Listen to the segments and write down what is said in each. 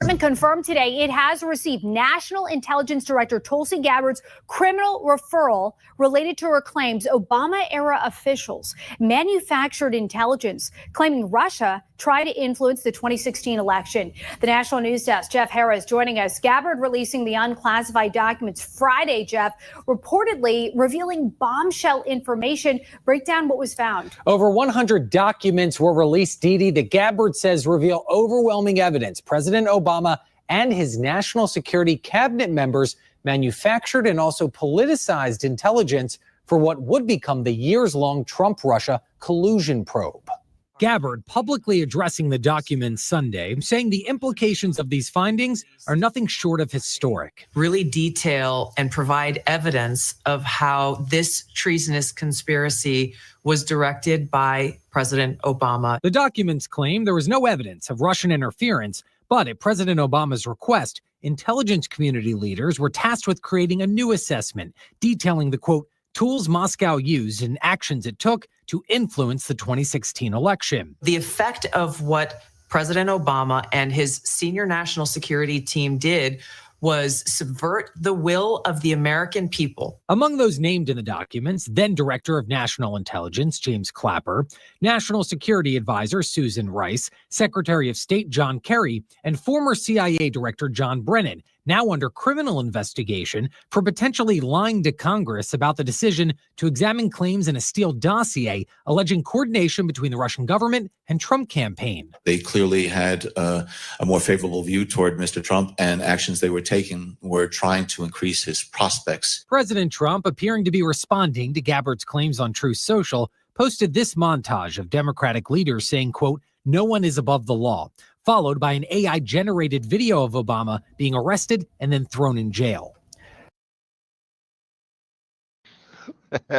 Confirmed today it has received National Intelligence Director Tulsi Gabbard's criminal referral related to her claims Obama-era officials manufactured intelligence claiming Russia tried to influence the 2016 election. The National News Desk, Jeff Harris, joining us. Gabbard releasing the unclassified documents Friday, Jeff, reportedly revealing bombshell information. Break down what was found. Over 100 documents were released, Didi, that Gabbard says reveal overwhelming evidence President Obama and his national security cabinet members manufactured and also politicized intelligence for what would become the years-long Trump-Russia collusion probe. Gabbard publicly addressing the documents Sunday, saying the implications of these findings are nothing short of historic. Really detail and provide evidence of how this treasonous conspiracy was directed by President Obama. The documents claim there was no evidence of Russian interference, but at President Obama's request, intelligence community leaders were tasked with creating a new assessment, detailing the, quote, tools Moscow used and actions it took to influence the 2016 election. The effect of what President Obama and his senior national security team did was subvert the will of the American people. Among those named in the documents, then Director of National Intelligence James Clapper, National Security Advisor Susan Rice, Secretary of State John Kerry, and former CIA Director John Brennan, now under criminal investigation for potentially lying to Congress about the decision to examine claims in a Steele dossier alleging coordination between the Russian government and Trump campaign. They clearly had a more favorable view toward Mr. Trump, and actions they were taking were trying to increase his prospects. President Trump, appearing to be responding to Gabbard's claims on Truth Social, posted this montage of Democratic leaders saying, quote, no one is above the law, followed by an AI-generated video of Obama being arrested and then thrown in jail.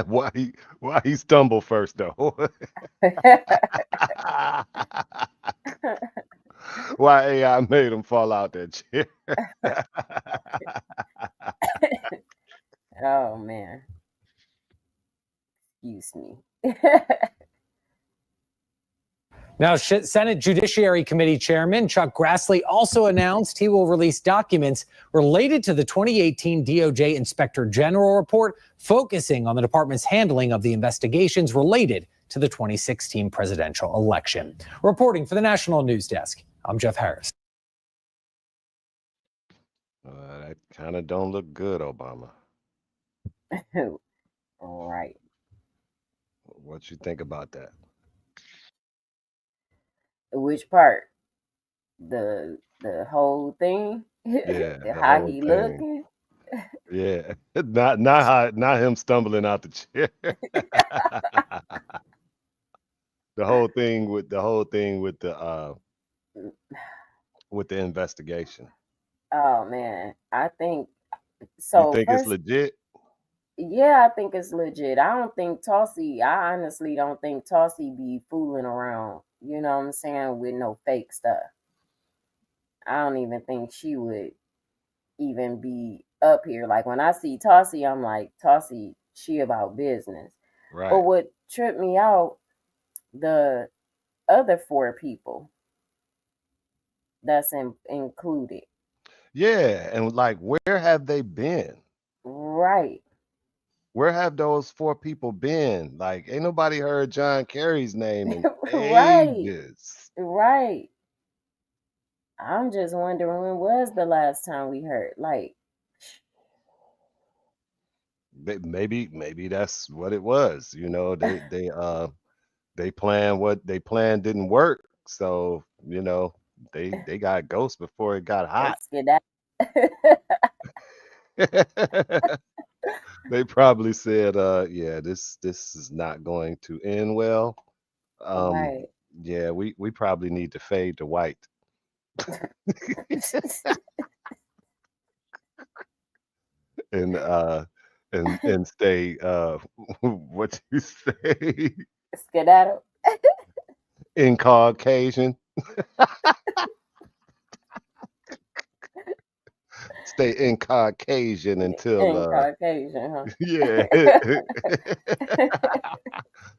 Why he stumbled first, though? Why AI made him fall out that chair? Oh, man. Excuse me. Now, Senate Judiciary Committee Chairman Chuck Grassley also announced he will release documents related to the 2018 DOJ Inspector General report, focusing on the department's handling of the investigations related to the 2016 presidential election. Reporting for the National News Desk, I'm Jeff Harris. That kind of don't look good, Obama. All right. What you think about that? Which part? The whole thing? Yeah, how he looking? Yeah, not him stumbling out the chair. the whole thing with the investigation. Oh man, I think so. You think it's legit? Yeah, I think it's legit. I honestly don't think Tulsi be fooling around, you know what I'm saying, with no fake stuff. I don't even think she would even be up here. Like when I see Tulsi, I'm like, Tulsi, she about business. Right. But what tripped me out, the other 4 people that's included. Yeah, and like, where have they been? Right. Where have those 4 people been? Like, ain't nobody heard John Kerry's name in Right. ages. Right. I'm just wondering, when was the last time we heard? Like, maybe that's what it was. You know, they planned what they planned didn't work. So, you know, they got ghosts before it got hot. They probably said, yeah, this is not going to end well. right. Yeah, we probably need to fade to white. and stay what you say? Skedaddle. In Caucasian. Stay in Caucasian until Caucasian, huh? Yeah.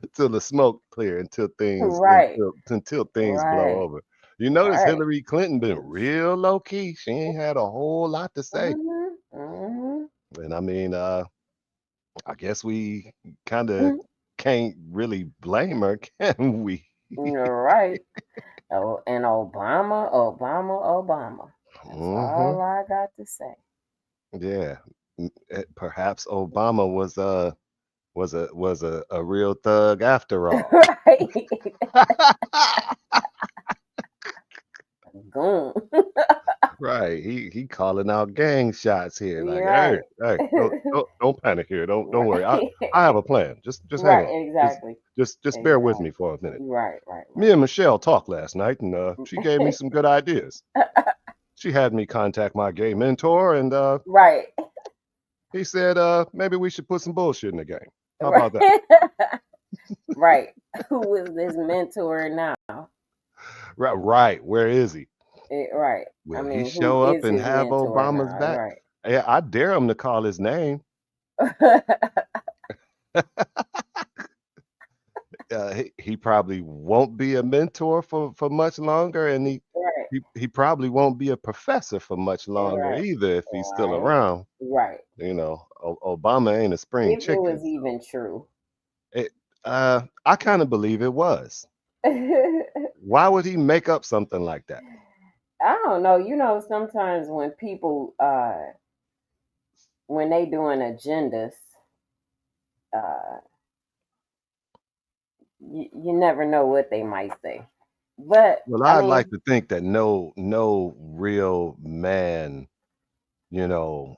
Until the smoke clear, until things Right. until things blow over. You notice Right. Hillary Clinton been real low key. She ain't had a whole lot to say. And I mean, I guess we kind of can't really blame her, can we? You're right. Oh, and Obama. That's all I got to say. Yeah. Perhaps Obama was a real thug after all. Right. Goon. Right. He calling out gang shots here. Like, Right. hey, don't panic here. Don't worry. I Right. have a plan. Just hang Right, on. exactly. Just bear with me for a minute. Right. Me and Michelle talked last night, and she gave me some good ideas. She had me contact my gay mentor, and Right. he said maybe we should put some bullshit in the game. How about that? Right. Who is this mentor now? Right. Where is he? Right. Will I he mean, show who up is and his have mentor Obama's now? back? Right. Yeah, I dare him to call his name. He probably won't be a mentor for much longer, and Right. he probably won't be a professor for much longer Right. either if he's still around. Right. You know, Obama ain't a spring If it chicken. was even true. I kind of believe it was. Why would he make up something like that? I don't know. You know, sometimes when people when they doing agendas, you never know what they might say. But Well, I I'd mean, like to think that no real man, you know,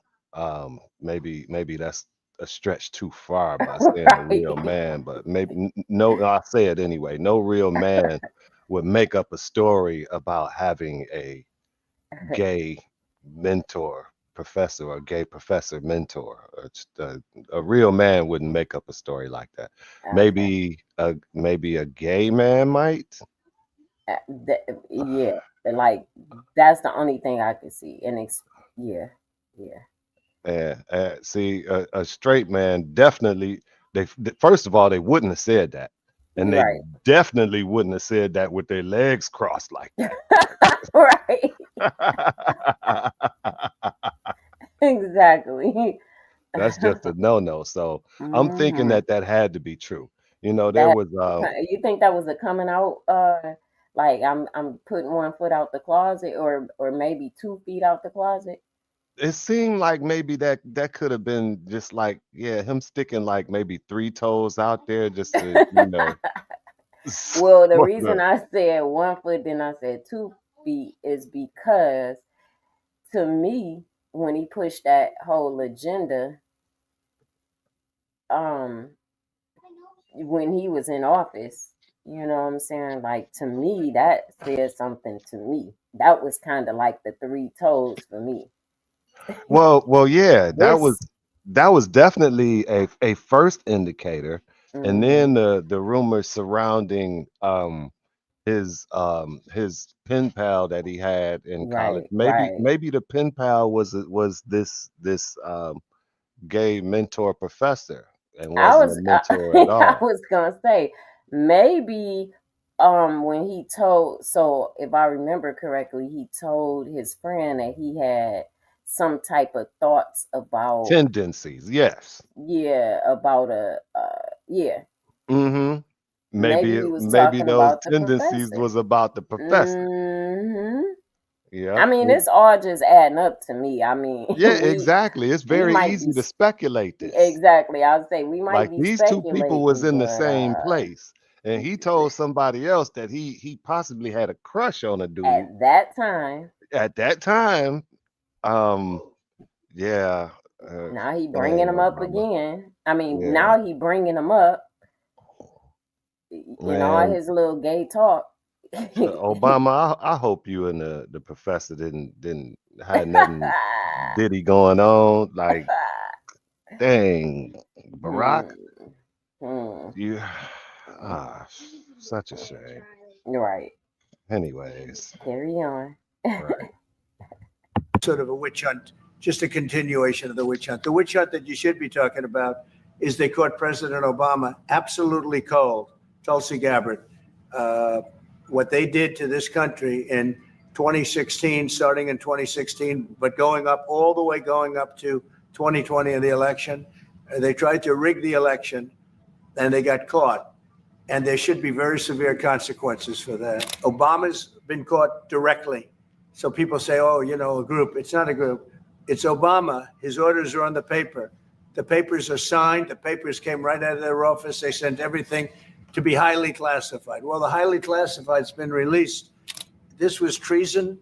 maybe that's a stretch too far by saying a real right. man, but maybe no, I'll say it anyway. No real man would make up a story about having a gay mentor professor or gay professor mentor. A real man wouldn't make up a story like that. Okay. Maybe a gay man might. Yeah, like that's the only thing I can see. Yeah. See, a straight man definitely. First of all, they wouldn't have said that, and they Right. definitely wouldn't have said that with their legs crossed like Right. that. Exactly. That's just a no-no. So I'm thinking Mhm. that had to be true. You know, there That was you think that was a coming out like I'm putting one foot out the closet or maybe 2 feet out the closet? it seemed like maybe that could have been just like, yeah, him sticking like maybe 3 toes out there just to, Well, the sort reason of. I said 1 foot, then I said 2 feet is because to me, when he pushed that whole agenda, um, when he was in office, you know what I'm saying? Like to me, that said something to me. That was kind of like the 3 toes for me. Well, yeah, This, that was definitely a first indicator, and then hmm the rumors surrounding his pen pal that he had in college. right. Maybe the pen pal was this gay mentor professor and I wasn't a was, mentor at I all. was gonna say maybe, when he told, so if I remember correctly, he told his friend that he had some type of thoughts about, Tendencies, yes. yeah, about yeah, Mm-hmm. maybe he was Maybe talking those about the tendencies professor. was about the professor. hmm I Yep. mean, it's all just adding up to me. I mean, Yeah, exactly. It's we very might be easy to speculate this. exactly. I'll say we might Like be these two people was speculating, in the but same place, and he told somebody else that he possibly had a crush on a dude at that time, at that time. Um, yeah, now he bringing dang them up Obama. again. I mean, Yeah, now he bringing them up in all man, his little gay talk. Obama. I hope you and the professor didn't had nothing diddy going on. Like, dang, Hmm. Barack, Hmm. you ah, such a shame. Right. Anyways, Carry on. right. Sort of a witch hunt, just a continuation of the witch hunt. The witch hunt that you should be talking about is they caught President Obama absolutely cold, Tulsi Gabbard, what they did to this country in 2016, starting in 2016, but going up all the way, going up to 2020 in the election. They tried to rig the election and they got caught. And there should be very severe consequences for that. Obama's been caught directly. So people say, oh, you know, a group. It's not a group. It's Obama. His orders are on the paper. The papers are signed. The papers came right out of their office. They sent everything to be highly classified. Well, the highly classified's been released. This was treason.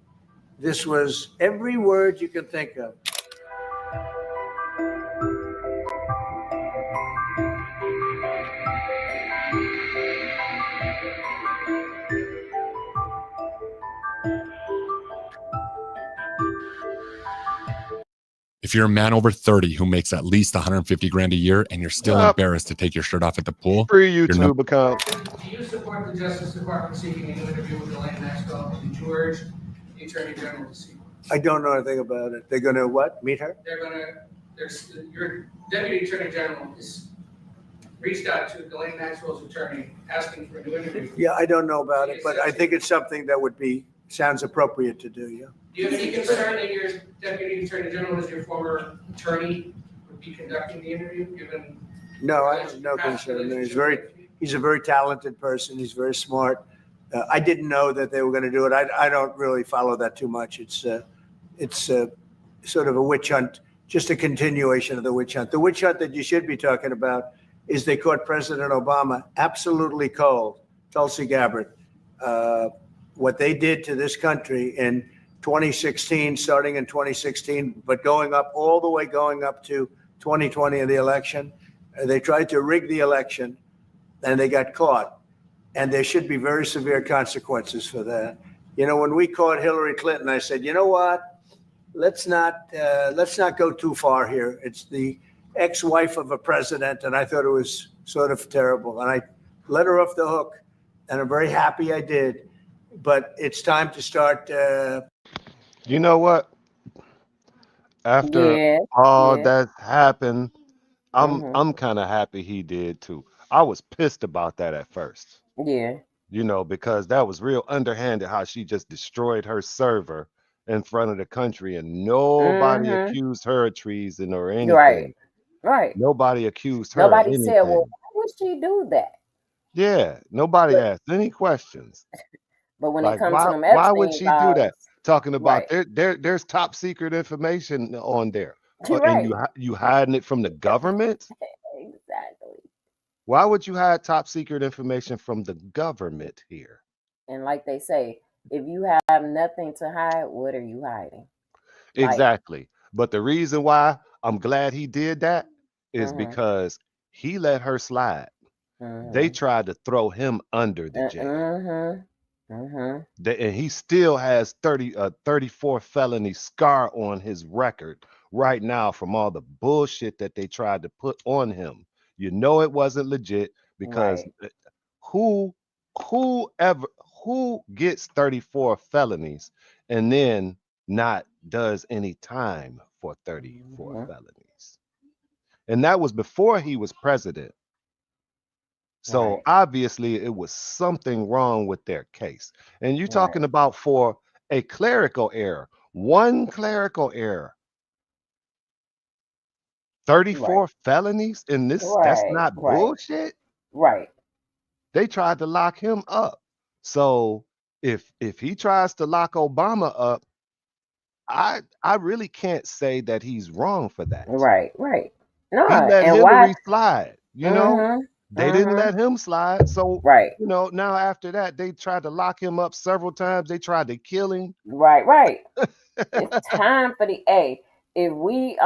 This was every word you can think of. If you're a man over 30 who makes at least 150 grand a year and you're still embarrassed to take your shirt off at the pool, free YouTube account. Do you support the Justice Department seeking an interview with Ghislaine Maxwell? Did you urge the Attorney General to seek one? I don't know anything about it. They're going to what? Meet her? Your Deputy Attorney General has reached out to Ghislaine Maxwell's attorney asking for a new interview. Yeah, I don't know about it, but I think it's something that sounds appropriate to do, yeah. Do you have any concern that your Deputy Attorney General, as your former attorney, would be conducting the interview, given? No, I have no concern. He's a very talented person. He's very smart. I didn't know that they were going to do it. I don't really follow that too much. It's sort of a witch hunt, just a continuation of the witch hunt. The witch hunt that you should be talking about is they caught President Obama absolutely cold, Tulsi Gabbard. What they did to this country in 2016, starting in 2016, but going up all the way, going up to 2020 in the election. They tried to rig the election and they got caught. And there should be very severe consequences for that. You know, when we caught Hillary Clinton, I said, you know what? Let's not go too far here. It's the ex-wife of a president, and I thought it was sort of terrible. And I let her off the hook, and I'm very happy I did. But it's time to start. You know what? After all that happened, I'm kind of happy he did too. I was pissed about that at first. Yeah. You know, because that was real underhanded how she just destroyed her server in front of the country and nobody accused her of treason or anything. Right. Nobody accused her. Nobody of anything. said, well, why would she do that? Yeah, nobody asked any questions. But when Like, it comes why, to them Epstein why would she do that? files, Talking about there's top secret information on there. Right. And you hiding it from the government? Exactly. Why would you hide top secret information from the government here? And like they say, if you have nothing to hide, what are you hiding? Exactly. But the reason why I'm glad he did that is because he let her slide. They tried to throw him under the jail. And he still has 34 felony scar on his record right now from all the bullshit that they tried to put on him. You know it wasn't legit because who gets 34 felonies and then not does any time for 34 felonies? And that was before he was president. So obviously it was something wrong with their case. And you're talking about for a clerical error, one clerical error, 34 felonies in this, that's not bullshit. Right. They tried to lock him up. So if he tries to lock Obama up, I really can't say that he's wrong for that. Right. No, he let and Hillary slide, you know. They didn't let him slide. So, you know, now after that, they tried to lock him up several times. They tried to kill him. Right. It's time for the if we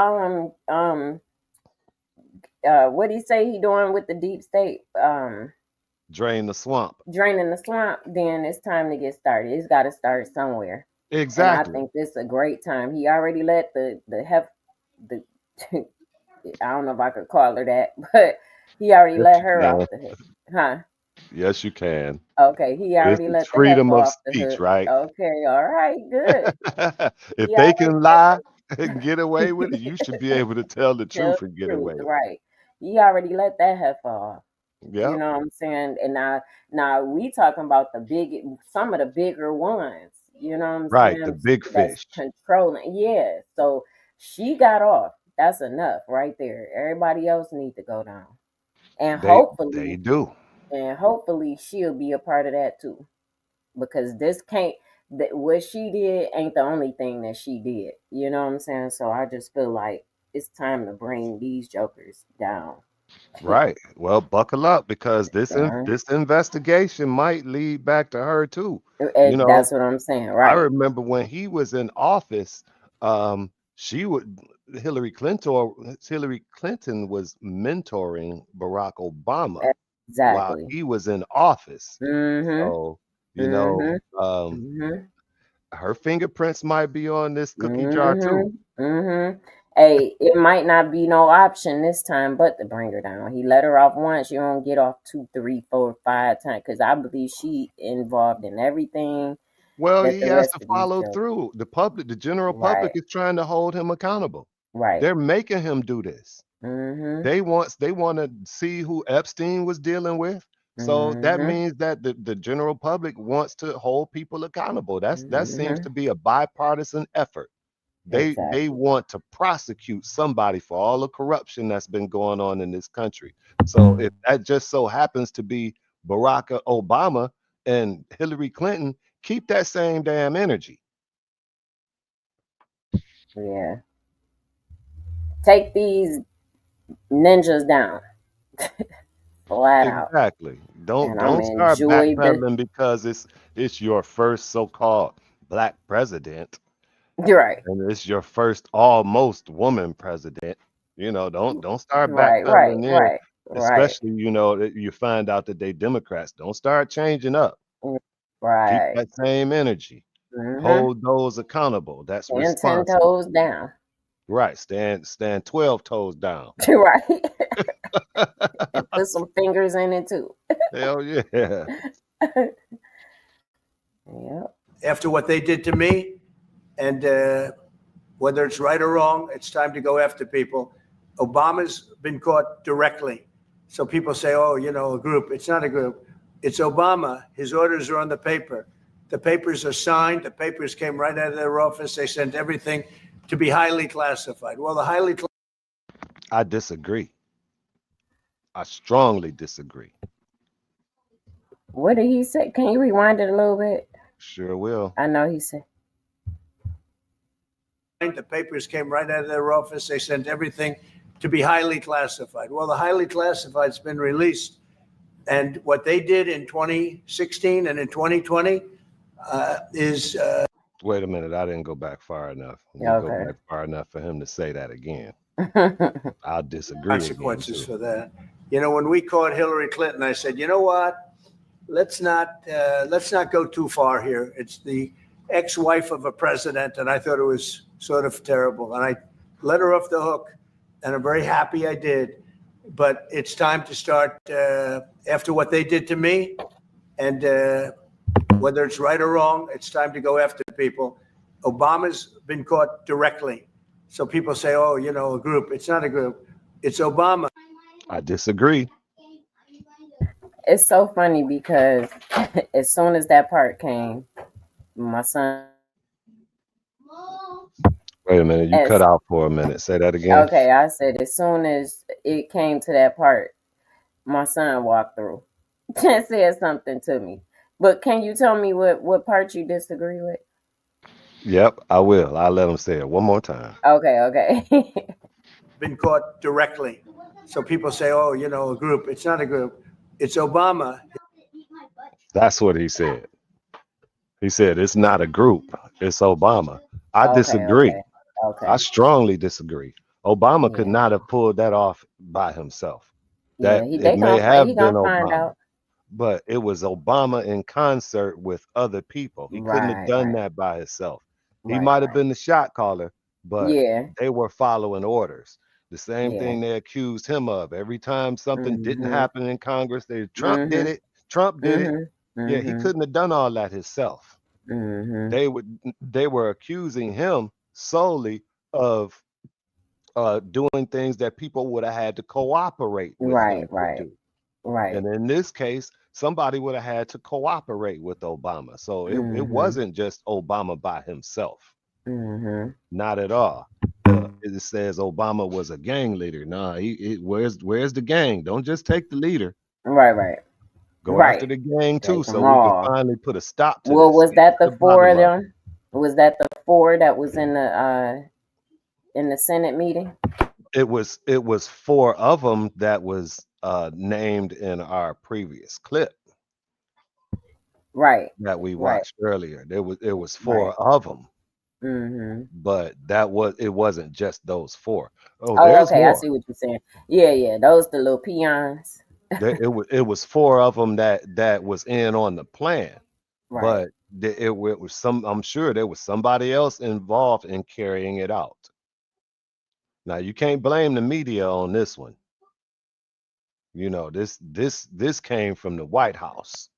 what do you say he doing with the deep state? Drain the swamp. Draining the swamp, then it's time to get started. It's got to start somewhere. Exactly. And I think this is a great time. He already let the I don't know if I could call her that, but he already let her off the hook. Huh? Yes, you can. Okay, he already let the freedom of off the speech, hook. right? Okay, all right, good. If they can lie and get away with it, you should be able to tell the truth and get away with it. Right. He already let that heifer off. Yeah. You know what I'm saying? And now we talking about some of the bigger ones. You know what I'm Right. The saying? big That's fish. controlling. Yeah. So she got off. That's enough right there. Everybody else need to go down. And They do. hopefully she'll be a part of that too. Because this can't that what she did ain't the only thing that she did. You know what I'm saying? So I just feel like it's time to bring these jokers down. Right. Well, buckle up because Uh, this investigation might lead back to her too. You know, that's what I'm saying, I right? remember when he was in office, she would Hillary Clinton was mentoring Barack Obama while Exactly. he was in office. Mhm. So, you know, Mhm. Mhm. her fingerprints might be on this cookie jar too. Mhm. Mhm. Hey, it might not be no option this time, but to bring her down. He let her off once. You don't get off 2, 3, 4, 5 times. Because I believe she involved in everything Well, that he the has rest to of these follow jokers. through. The public, the general public Right. is trying to hold him accountable. Right. They're making him do this. Mhm. They want to see who Epstein was dealing with. So that Mhm. means that the general public wants to hold people accountable. That seems to Mhm. be a bipartisan effort. They Exactly. want to prosecute somebody for all the corruption that's been going on in this country. So if that just so happens to be Barack Obama and Hillary Clinton, keep that same damn energy. Yeah. Take these ninjas down flat out, Exactly. and I'm Don't start enjoy the. backpedaling because it's your first so-called black president You're right. and it's your first almost woman president. Don't start Right. Right. backpedaling there, Right. Right. especially that you find out that they Democrats. Don't start changing up. Keep Right. that same energy. Mhm. Hold those accountable. That's And 10 responsible. toes down. Right. Stand 12 toes down. Right. And put some fingers in it too. Hell yeah. Yep. After what they did to me, and whether it's right or wrong, it's time to go after people. Obama's been caught directly. So people say, oh, a group. It's not a group. It's Obama. His orders are on the paper. The papers are signed. The papers came right out of their office. They sent everything to be highly classified. Well, the highly I disagree. I strongly disagree. What did he say? Can you rewind it a little bit? Sure will. I know he said. the papers came right out of their office. They sent everything to be highly classified. Well, the highly classified's been released. And what they did in 2016 and in 2020 is Wait a minute. I didn't go back far enough. Let me go Okay. back far enough for him to say that again. I'll disagree again, consequences too. for that. When we caught Hillary Clinton, I said, you know what? Let's not go too far here. It's the ex-wife of a president, and I thought it was sort of terrible. And I let her off the hook, and I'm very happy I did. But it's time to start after what they did to me, and whether it's right or wrong, it's time to go after people. Obama's been caught directly. So people say, oh, a group. It's not a group. It's Obama. I disagree. It's so funny because as soon as that part came, my son. Wait a minute. You cut As out for a minute. Say that again. okay, I said as soon as it came to that part, my son walked through and said something to me. But can you tell me what part you disagree with? Yep, I will. I'll let him say it one more time. Okay, okay. Been caught directly. So people say, oh, a group. It's not a group. It's Obama. That's what he said. He said it's not a group. It's Obama. I Okay, disagree. okay, I okay. strongly disagree. Obama could Yeah, not have pulled that off by himself. yeah. That it may He have been gonna find Obama, out. but it was Obama in concert with other people. He couldn't have Right, done right, that by himself. He right, might have right. been the shot caller, but Yeah, they were following orders. The same yeah. thing they accused him of. Every time something didn't Mhm, happen in Congress, Trump did mhm, it. Trump did it. mhm, Yeah, he mhm, couldn't have done all that himself. mhm. They were accusing him solely of doing things that people would have had to cooperate with Right, him to right. do. Right. And in this case, somebody would have had to cooperate with Obama. So it Mhm. wasn't just Obama by himself. Mhm. Not at all. It says Obama was a gang leader. Nah, where's the gang? Don't just take the leader. Right. Go after Right. the gang too, Take so them we can all. finally put a stop to Well, this. was that Get to the bottom four of of it. them? Was that the four that was in the Senate meeting? It was four of them that was named in our previous clip Right. that we Right. watched earlier. It was four of them, Mhm. but it wasn't just those four. Oh, Oh, there's okay. I more. see what you're saying. Yeah. Those the little peons. It was four of them that was in on the plan, Right. but it was some. I'm sure there was somebody else involved in carrying it out. Now you can't blame the media on this one. You know, this came from the White House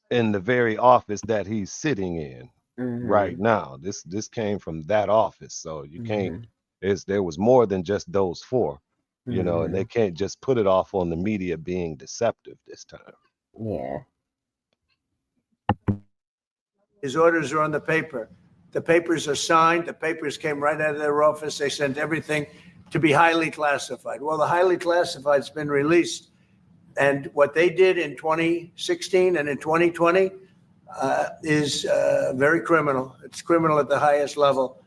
in the very office that he's sitting in right Mhm. now. This came from that office, so you can't. Mhm. There was more than just those four, you know, and they Mhm. can't just put it off on the media being deceptive this time. Yeah. His orders are on the paper. The papers are signed. The papers came right out of their office. They sent everything to be highly classified. Well, the highly classified's been released. And what they did in 2016 and in 2020 is very criminal. It's criminal at the highest level.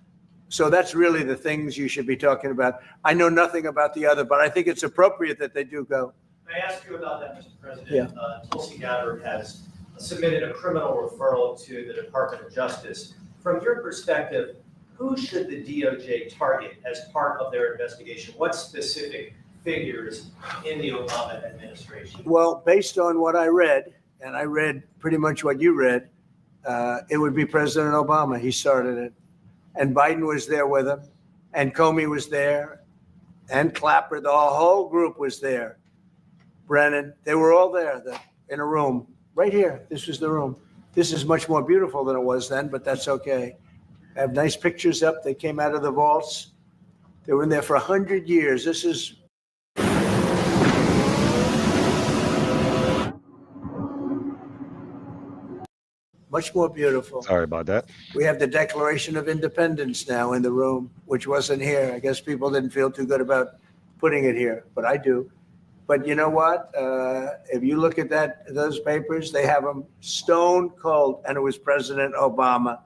So that's really the things you should be talking about. I know nothing about the other, but I think it's appropriate that they do go. May I ask you about that, Mr. President? Yeah. Tulsi Gabbard has submitted a criminal referral to the Department of Justice. From your perspective, who should the DOJ target as part of their investigation? What specific figures in the Obama administration? Well, based on what I read, and I read pretty much what you read, it would be President Obama. He started it. And Biden was there with him, and Comey was there, and Clapper. The whole group was there. Brennan, they were all there in a room right here. This was the room. This is much more beautiful than it was then, but that's okay. I have nice pictures up. They came out of the vaults. They were in there for 100 years. This is much more beautiful. Sorry about that. We have the Declaration of Independence now in the room, which wasn't here. I guess people didn't feel too good about putting it here, but I do. But you know what? If you look at those papers, they have them stone cold, and it was President Obama.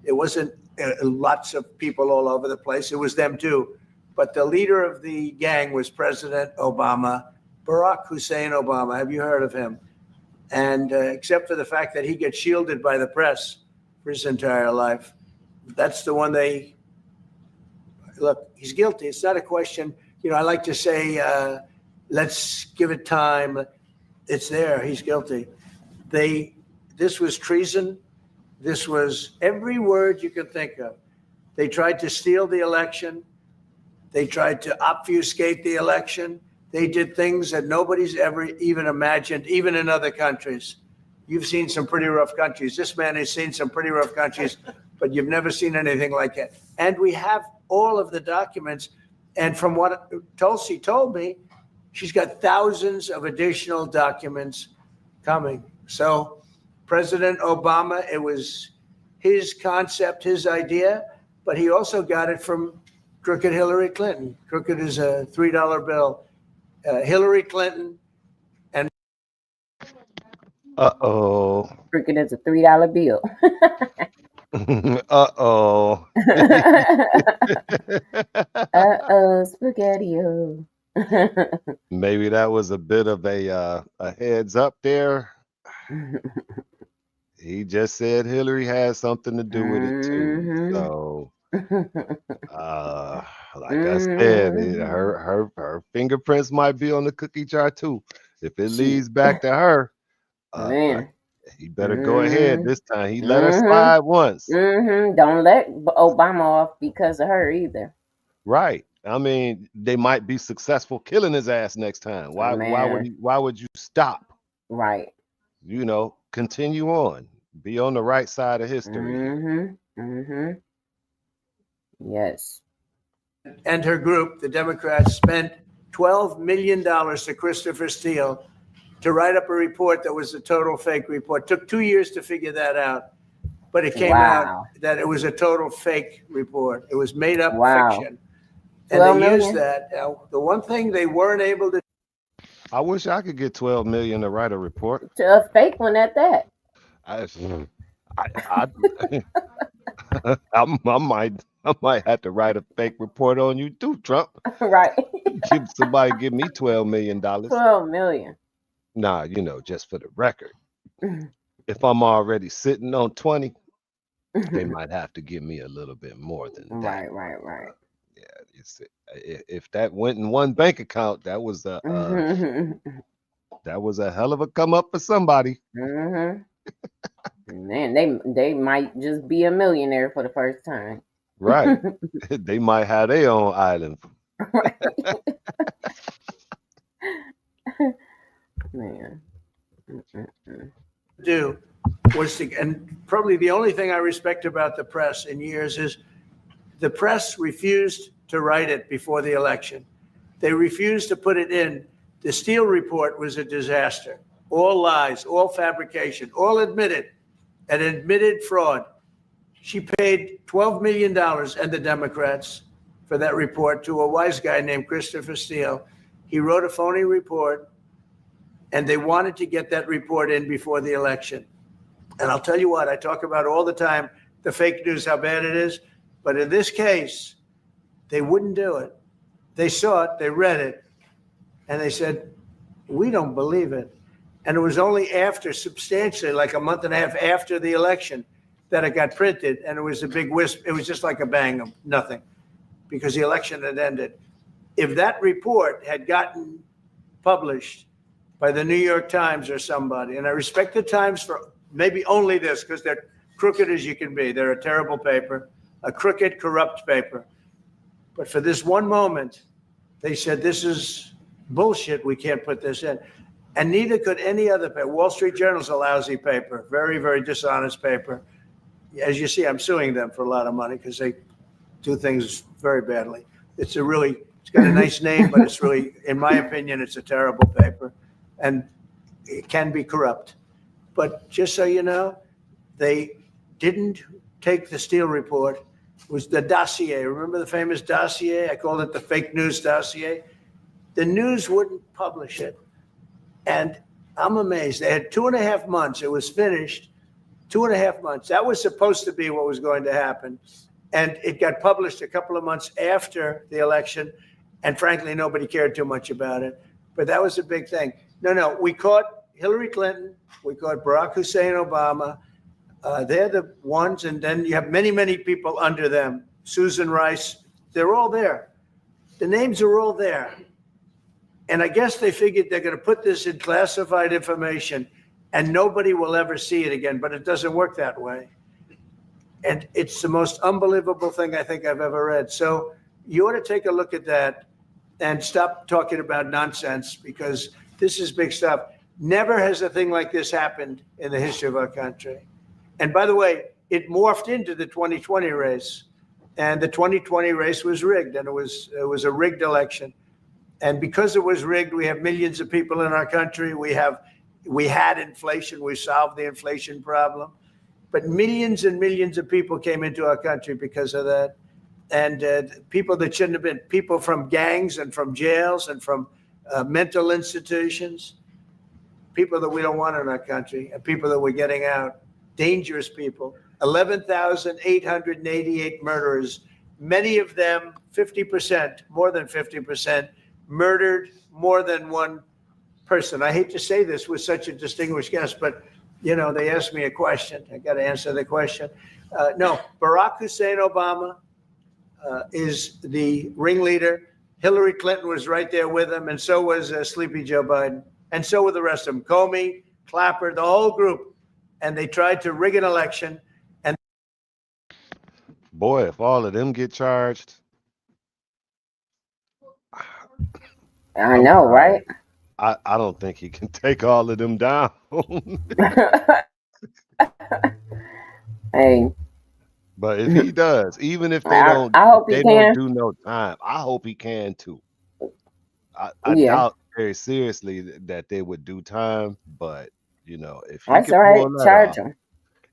It wasn't lots of people all over the place. It was them too. But the leader of the gang was President Obama, Barack Hussein Obama. Have you heard of him? And except for the fact that he gets shielded by the press for his entire life, that's the one they look. He's guilty. It's not a question. You know, I like to say, let's give it time. It's there. He's guilty. This was treason. This was every word you could think of. They tried to steal the election. They tried to obfuscate the election. They did things that nobody's ever even imagined, even in other countries. You've seen some pretty rough countries. This man has seen some pretty rough countries, but you've never seen anything like it. And we have all of the documents. And from what Tulsi told me, she's got thousands of additional documents coming. So President Obama, it was his concept, his idea, but he also got it from crooked Hillary Clinton. Crooked is a $3 bill. Hillary Clinton and Freaking is a $3 bill. Spaghetti-o. Maybe that was a bit of a heads up there. He just said Hillary has something to do with it too. So, like I said, her fingerprints might be on the cookie jar too. If it leads back to her, Man. he better go ahead this time. He let her slide once. Don't let Obama off because of her either. Right. I mean, they might be successful killing his ass next time. Why would you stop? Right. You know, continue on. Be on the right side of history. Yes. her group, the Democrats, spent $12 million to Christopher Steele to write up a report that was a total fake report. Took 2 years to figure that out, but it came out that it was a total fake report. It was made up fiction. And they used that. The one thing they weren't able to. I wish I could get 12 million to write a report. To a fake one at that. I might have to write a fake report on you too, Trump. Right. Give me $12 million. 12 million. Nah, just for the record. If I'm already sitting on 20, they might have to give me a little bit more than that. Right. Yeah, if that went in one bank account, that was a hell of a come up for somebody. Man, they might just be a millionaire for the first time. Right. They might have their own island. Man. Do was to, and probably the only thing I respect about the press in years is the press refused to write it before the election. They refused to put it in. The Steele report was a disaster. All lies, all fabrication, all admitted, an admitted fraud. She paid $12 million and the Democrats for that report to a wise guy named Christopher Steele. He wrote a phony report, and they wanted to get that report in before the election. And I'll tell you what, I talk about all the time, the fake news, how bad it is. But in this case, they wouldn't do it. They saw it, they read it, and they said, we don't believe it. And it was only after, substantially, like a month and a half after the election, that it got printed, and it was a big wisp. It was just like a bang of nothing, because the election had ended. If that report had gotten published by the New York Times or somebody, and I respect the Times for maybe only this, because they're crooked as you can be. They're a terrible paper, a crooked, corrupt paper. But for this one moment, they said, this is bullshit. We can't put this in. And neither could any other paper. Wall Street Journal's a lousy paper, very, very dishonest paper. As you see, I'm suing them for a lot of money because they do things very badly. It's got a nice name, but it's really, in my opinion, it's a terrible paper. And it can be corrupt. But just so you know, they didn't take the Steele report. It was the dossier. Remember the famous dossier? I called it the fake news dossier. The news wouldn't publish it. And I'm amazed. They had 2.5 months. It was finished. 2.5 months. That was supposed to be what was going to happen. And it got published a couple of months after the election. And frankly, nobody cared too much about it. But that was a big thing. No, we caught Hillary Clinton. We caught Barack Hussein Obama. They're the ones. And then you have many, many people under them. Susan Rice. They're all there. The names are all there. And I guess they figured they're going to put this in classified information and nobody will ever see it again. But it doesn't work that way. And it's the most unbelievable thing I think I've ever read. So you ought to take a look at that and stop talking about nonsense, because this is big stuff. Never has a thing like this happened in the history of our country. And by the way, it morphed into the 2020 race. And the 2020 race was rigged, and it was a rigged election. And because it was rigged, we have millions of people in our country. We had inflation. We solved the inflation problem. But millions and millions of people came into our country because of that. And people that shouldn't have been, people from gangs and from jails and from mental institutions, people that we don't want in our country, and people that we're getting out, dangerous people. 11,888 murderers, many of them, 50%, more than 50%, murdered more than one person. I hate to say this with such a distinguished guest, but they asked me a question. I got to answer the question. No, Barack Hussein Obama is the ringleader. Hillary Clinton was right there with him, and so was Sleepy Joe Biden, and so were the rest of them. Comey, Clapper, the whole group. And they tried to rig an election. And boy, if all of them get charged, I know, right? I don't think he can take all of them down. Hey. But if he does, even if they I hope he can. don't do no time, I hope he can too. I Yeah, doubt very seriously that they would do time, but if he that's could all right. pull that Charge off, them.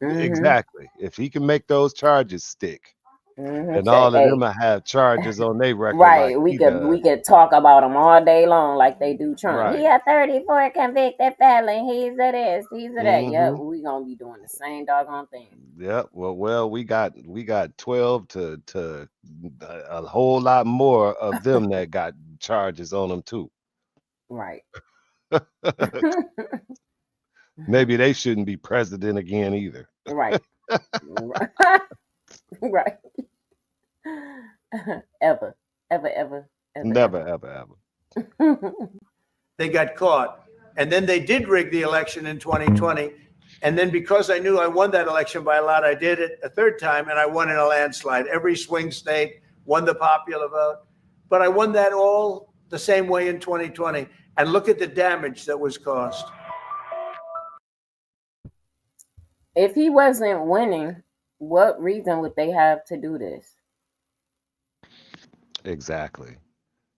Mm-hmm. exactly. If he can make those charges stick, Mm-hmm. and Say, all of them hey, will have charges on their record right. like We he could does. we could talk about them all day long like they do Trump. He Right. a 34 convicted felon. He's a this. He's a that. Yep. Mm-hmm. We gonna be doing the same doggone thing. Yep. Well, we got 12 to a whole lot more of them that got charges on them too. Right. Maybe they shouldn't be president again either. Right. Right. Ever. Ever. Ever. Ever. Never, ever. Ever. They got caught. And then they did rig the election in 2020. And then because I knew I won that election by a lot, I did it a third time and I won in a landslide. Every swing state won the popular vote. But I won that all the same way in 2020. And look at the damage that was caused. If he wasn't winning, what reason would they have to do this? Exactly.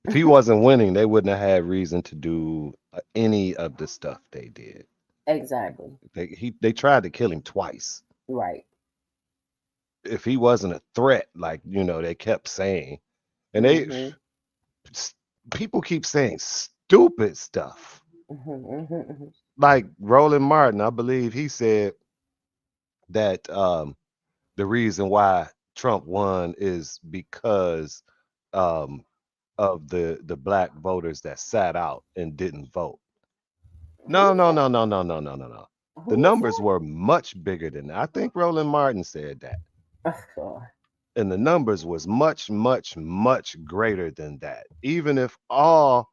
If he wasn't winning, they wouldn't have had reason to do any of the stuff they did. Exactly. They tried to kill him twice. Right. If he wasn't a threat, like they kept saying, and people keep saying stupid stuff. Like Roland Martin, I believe he said that the reason why Trump won is because of the black voters that sat out and didn't vote. No. The numbers were much bigger than that. I think Roland Martin said that. And the numbers was much, much, much greater than that. Even if all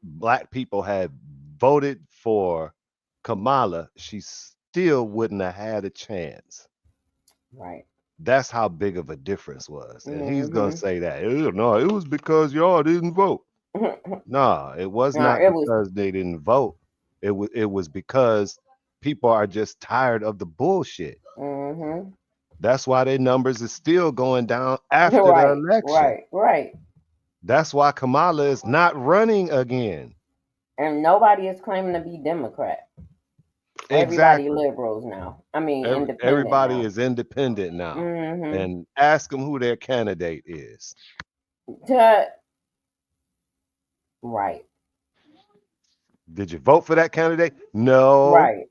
black people had voted for Kamala, she still wouldn't have had a chance. Right. That's how big of a difference was. And he's going to say that. No, it was because y'all didn't vote. No, it was not because they didn't vote. It was because people are just tired of the bullshit. That's why their numbers is still going down after the election. Right. That's why Kamala is not running again. And nobody is claiming to be Democrat. Everybody liberals now. I mean, independent. Everybody now. is independent now. And ask them who their candidate is. Right. Did you vote for that candidate? No. Right.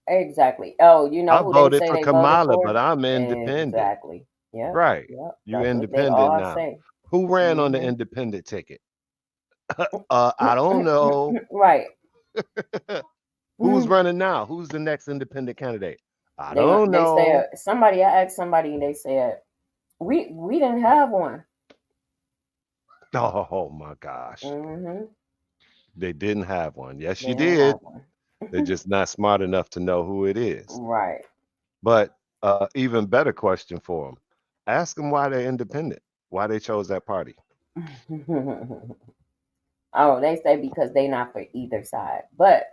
Exactly. Oh, you know I who voted they say for they Kamala, voted for? but I'm independent. Exactly. Yeah. Right. Yep. You're That's independent what they all now. say. Who ran on the independent ticket? I don't know. Right. Who's running now? Who's the next independent candidate? I don't know. They said somebody. I asked somebody, and they said we didn't have one. Oh my gosh. They didn't have one. Yes, you did. They're just not smart enough to know who it is. Right. But even better question for them. Ask them why they're independent. Why they chose that party. Oh, they say because they're not for either side. But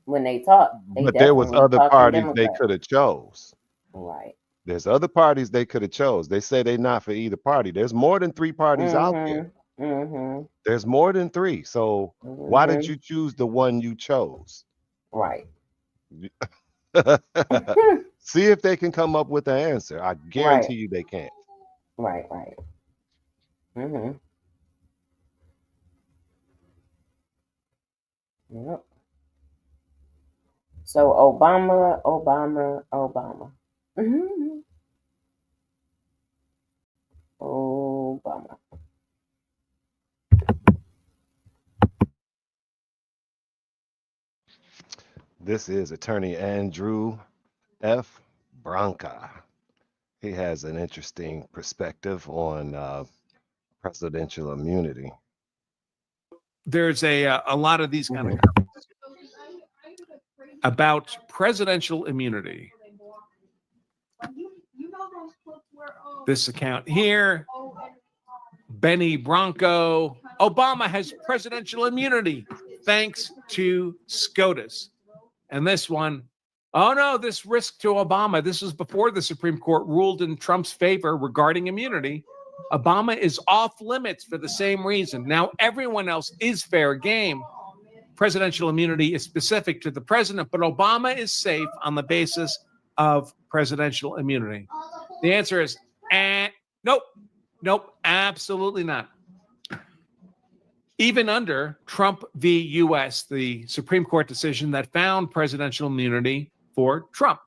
when they talk, but there was other parties they could have chose. Right. There's other parties they could have chose. They say they're not for either party. There's more than 3 parties out there. There's more than 3. So why did you choose the one you chose? Right. See if they can come up with an answer. I guarantee you they can't. Right. Yep. So Obama. Obama. This is attorney Andrew F. Branca. He has an interesting perspective on presidential immunity. There's a lot of these kind of about presidential immunity. This account here, Benny Bronco. Obama has presidential immunity thanks to SCOTUS. And this one, oh no, this risk to Obama. This was before the Supreme Court ruled in Trump's favor regarding immunity. Obama is off limits for the same reason. Now, everyone else is fair game. Presidential immunity is specific to the president, but Obama is safe on the basis of presidential immunity. The answer is nope, absolutely not. Even under Trump v. U.S., the Supreme Court decision that found presidential immunity for Trump,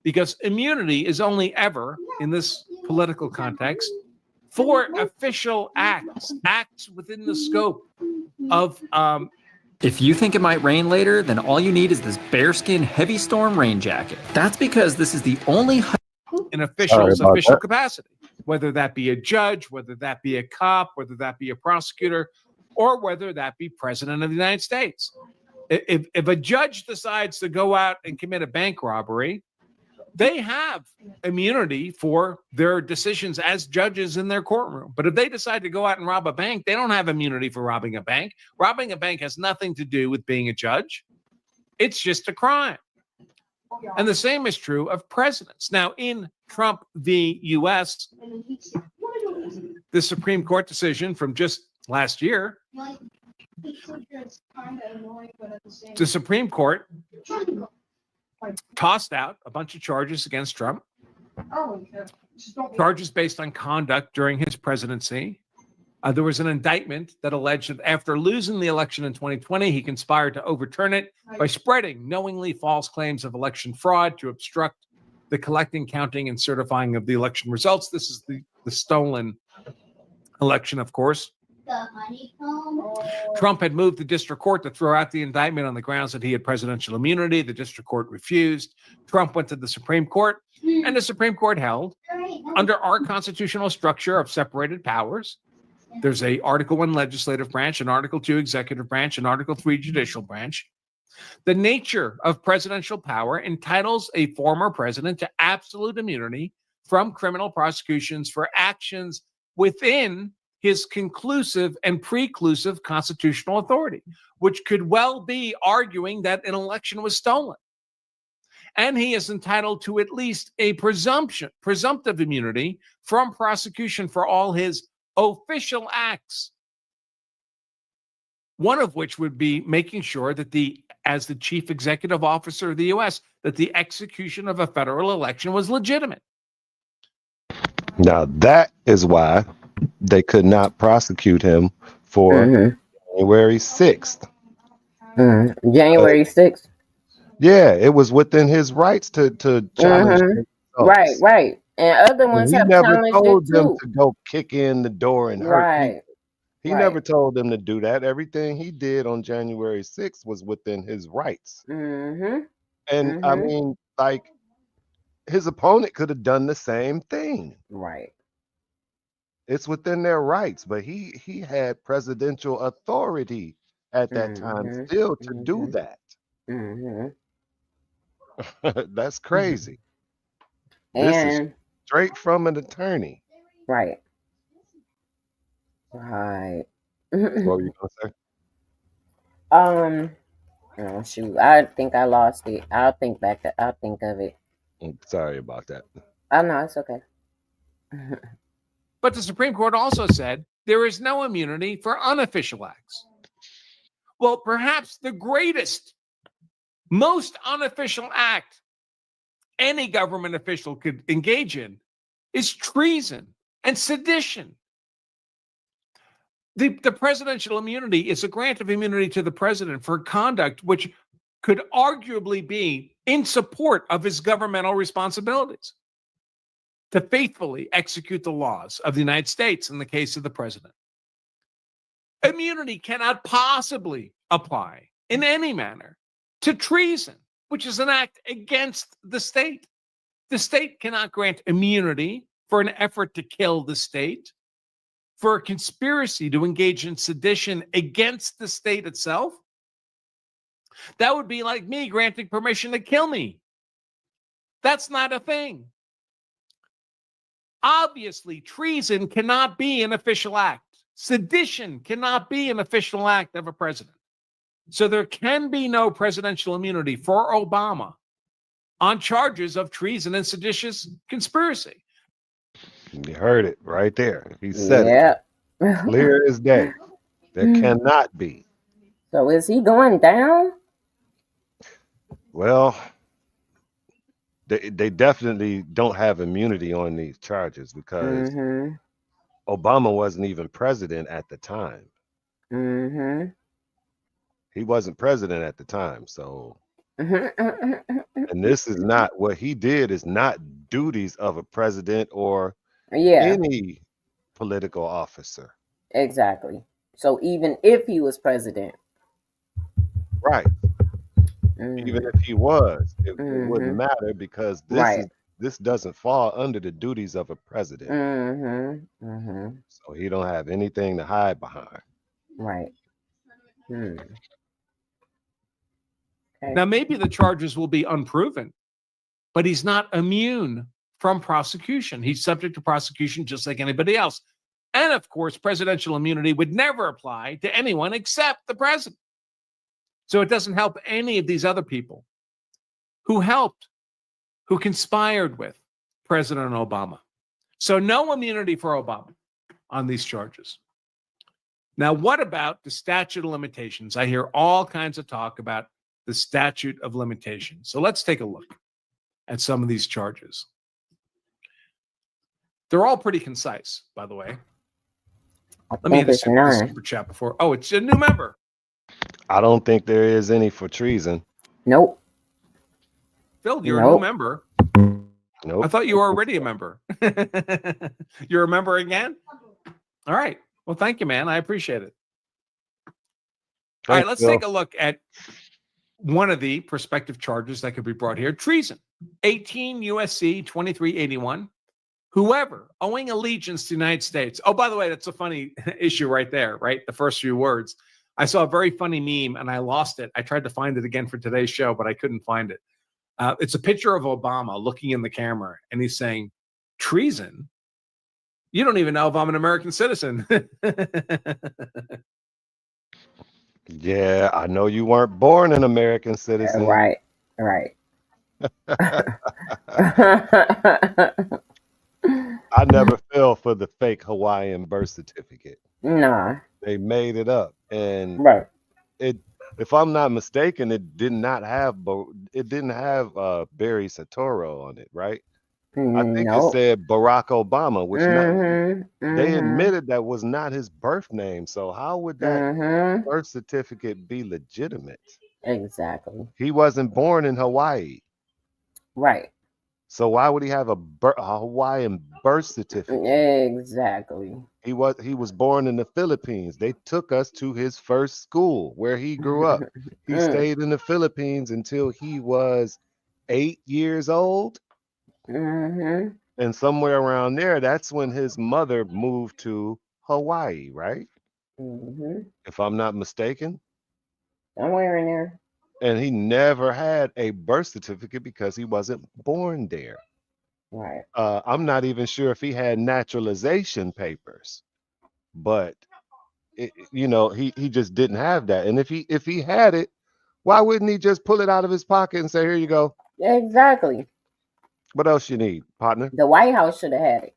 because immunity is only ever, in this political context, for official acts within the scope of If you think it might rain later, then all you need is this bearskin heavy storm rain jacket. That's because this is the only an official's Sorry about official that. capacity, whether that be a judge, whether that be a cop, whether that be a prosecutor, or whether that be president of the United States. If a judge decides to go out and commit a bank robbery, they have immunity for their decisions as judges in their courtroom. But if they decide to go out and rob a bank, they don't have immunity for robbing a bank. Robbing a bank has nothing to do with being a judge. It's just a crime. And the same is true of presidents. Now, in Trump v. U.S., the Supreme Court decision from just last year, the Supreme Court tossed out a bunch of charges against Trump, charges based on conduct during his presidency. There was an indictment that alleged that after losing the election in 2020, he conspired to overturn it by spreading knowingly false claims of election fraud to obstruct the collecting, counting, and certifying of the election results. This is the stolen election, of course. Trump had moved the district court to throw out the indictment on the grounds that he had presidential immunity. The district court refused. Trump went to the Supreme Court, and the Supreme Court held, under our constitutional structure of separated powers, there's a Article 1 legislative branch, an Article 2 executive branch, an Article 3 judicial branch. The nature of presidential power entitles a former president to absolute immunity from criminal prosecutions for actions within his conclusive and preclusive constitutional authority, which could well be arguing that an election was stolen. And he is entitled to at least a presumptive immunity from prosecution for all his official acts, one of which would be making sure that as the chief executive officer of the U.S., that the execution of a federal election was legitimate. Now that is why they could not prosecute him for January 6th. January 6th. Yeah, it was within his rights to challenge the results. Right. And other ones He have never challenged told it them too. to go kick in the door and hurt people. He Right. never told them to do that. Everything he did on January 6th was within his rights. And I mean, like, his opponent could have done the same thing. Right. It's within their rights, but he had presidential authority at that time still to do that. That's crazy. This is straight from an attorney. Right. What were you gonna say? Oh shoot, I think I lost it. I'll think of it. Sorry about that. Oh no, it's okay. But the Supreme Court also said there is no immunity for unofficial acts. Well, perhaps the greatest, most unofficial act any government official could engage in is treason and sedition. The presidential immunity is a grant of immunity to the president for conduct which could arguably be in support of his governmental responsibilities to faithfully execute the laws of the United States in the case of the president. Immunity cannot possibly apply in any manner to treason, which is an act against the state. The state cannot grant immunity for an effort to kill the state, for a conspiracy to engage in sedition against the state itself. That would be like me granting permission to kill me. That's not a thing. Obviously, treason cannot be an official act. Sedition cannot be an official act of a president. So there can be no presidential immunity for Obama on charges of treason and seditious conspiracy. You heard it right there. He said it Yeah. clear as day. There cannot be. So is he going down? Well, they definitely don't have immunity on these charges because Mm-hmm. Obama wasn't even president at the time. Mm-hmm. He wasn't president at the time. So, Mm-hmm. and this is not what he did is not duties of a president or Yeah, any political officer. exactly. So even if he was president. Right. Even if he was, it wouldn't Mm-hmm. matter because Right. this doesn't fall under the duties of a president. Mm-hmm. Mm-hmm. So he don't have anything to hide behind. Right. Hmm. Okay. Now, maybe the charges will be unproven, but he's not immune from prosecution. He's subject to prosecution just like anybody else. And of course, presidential immunity would never apply to anyone except the president. So it doesn't help any of these other people who helped, who conspired with President Obama. So no immunity for Obama on these charges. Now, what about the statute of limitations? I hear all kinds of talk about the statute of limitations. So let's take a look at some of these charges. They're all pretty concise, by the way. Let me hit this super chat before. Oh, it's a new member. I don't think there is any for treason. Nope. Phil, you're a new member. Nope. I thought you were already a member. You're a member again? All right. Well, thank you, man. I appreciate it. All right, let's take a look at one of the prospective charges that could be brought here. Treason. 18 USC 2381. Whoever owing allegiance to the United States. Oh, by the way, that's a funny issue right there, right? The first few words. I saw a very funny meme and I lost it. I tried to find it again for today's show, but I couldn't find it. It's a picture of Obama looking in the camera and he's saying, treason? You don't even know if I'm an American citizen. Yeah, I know you weren't born an American citizen. Right. Right. I never fell for the fake Hawaiian birth certificate. Nah. They made it up. And right. If I'm not mistaken, it didn't have Barry Soetoro on it, right? I think it said Barack Obama, which they admitted that was not his birth name. So how would that birth certificate be legitimate? Exactly. He wasn't born in Hawaii. Right. So why would he have a Hawaiian birth certificate? Exactly. He was born in the Philippines. They took us to his first school where he grew up. He stayed in the Philippines until he was 8 years old. And somewhere around there, that's when his mother moved to Hawaii, right? If I'm not mistaken. Somewhere in there. And he never had a birth certificate because he wasn't born there. Right. I'm not even sure if he had naturalization papers, but he just didn't have that. And if he had it, why wouldn't he just pull it out of his pocket and say, "Here you go"? Exactly. What else you need, partner? The White House should have had it.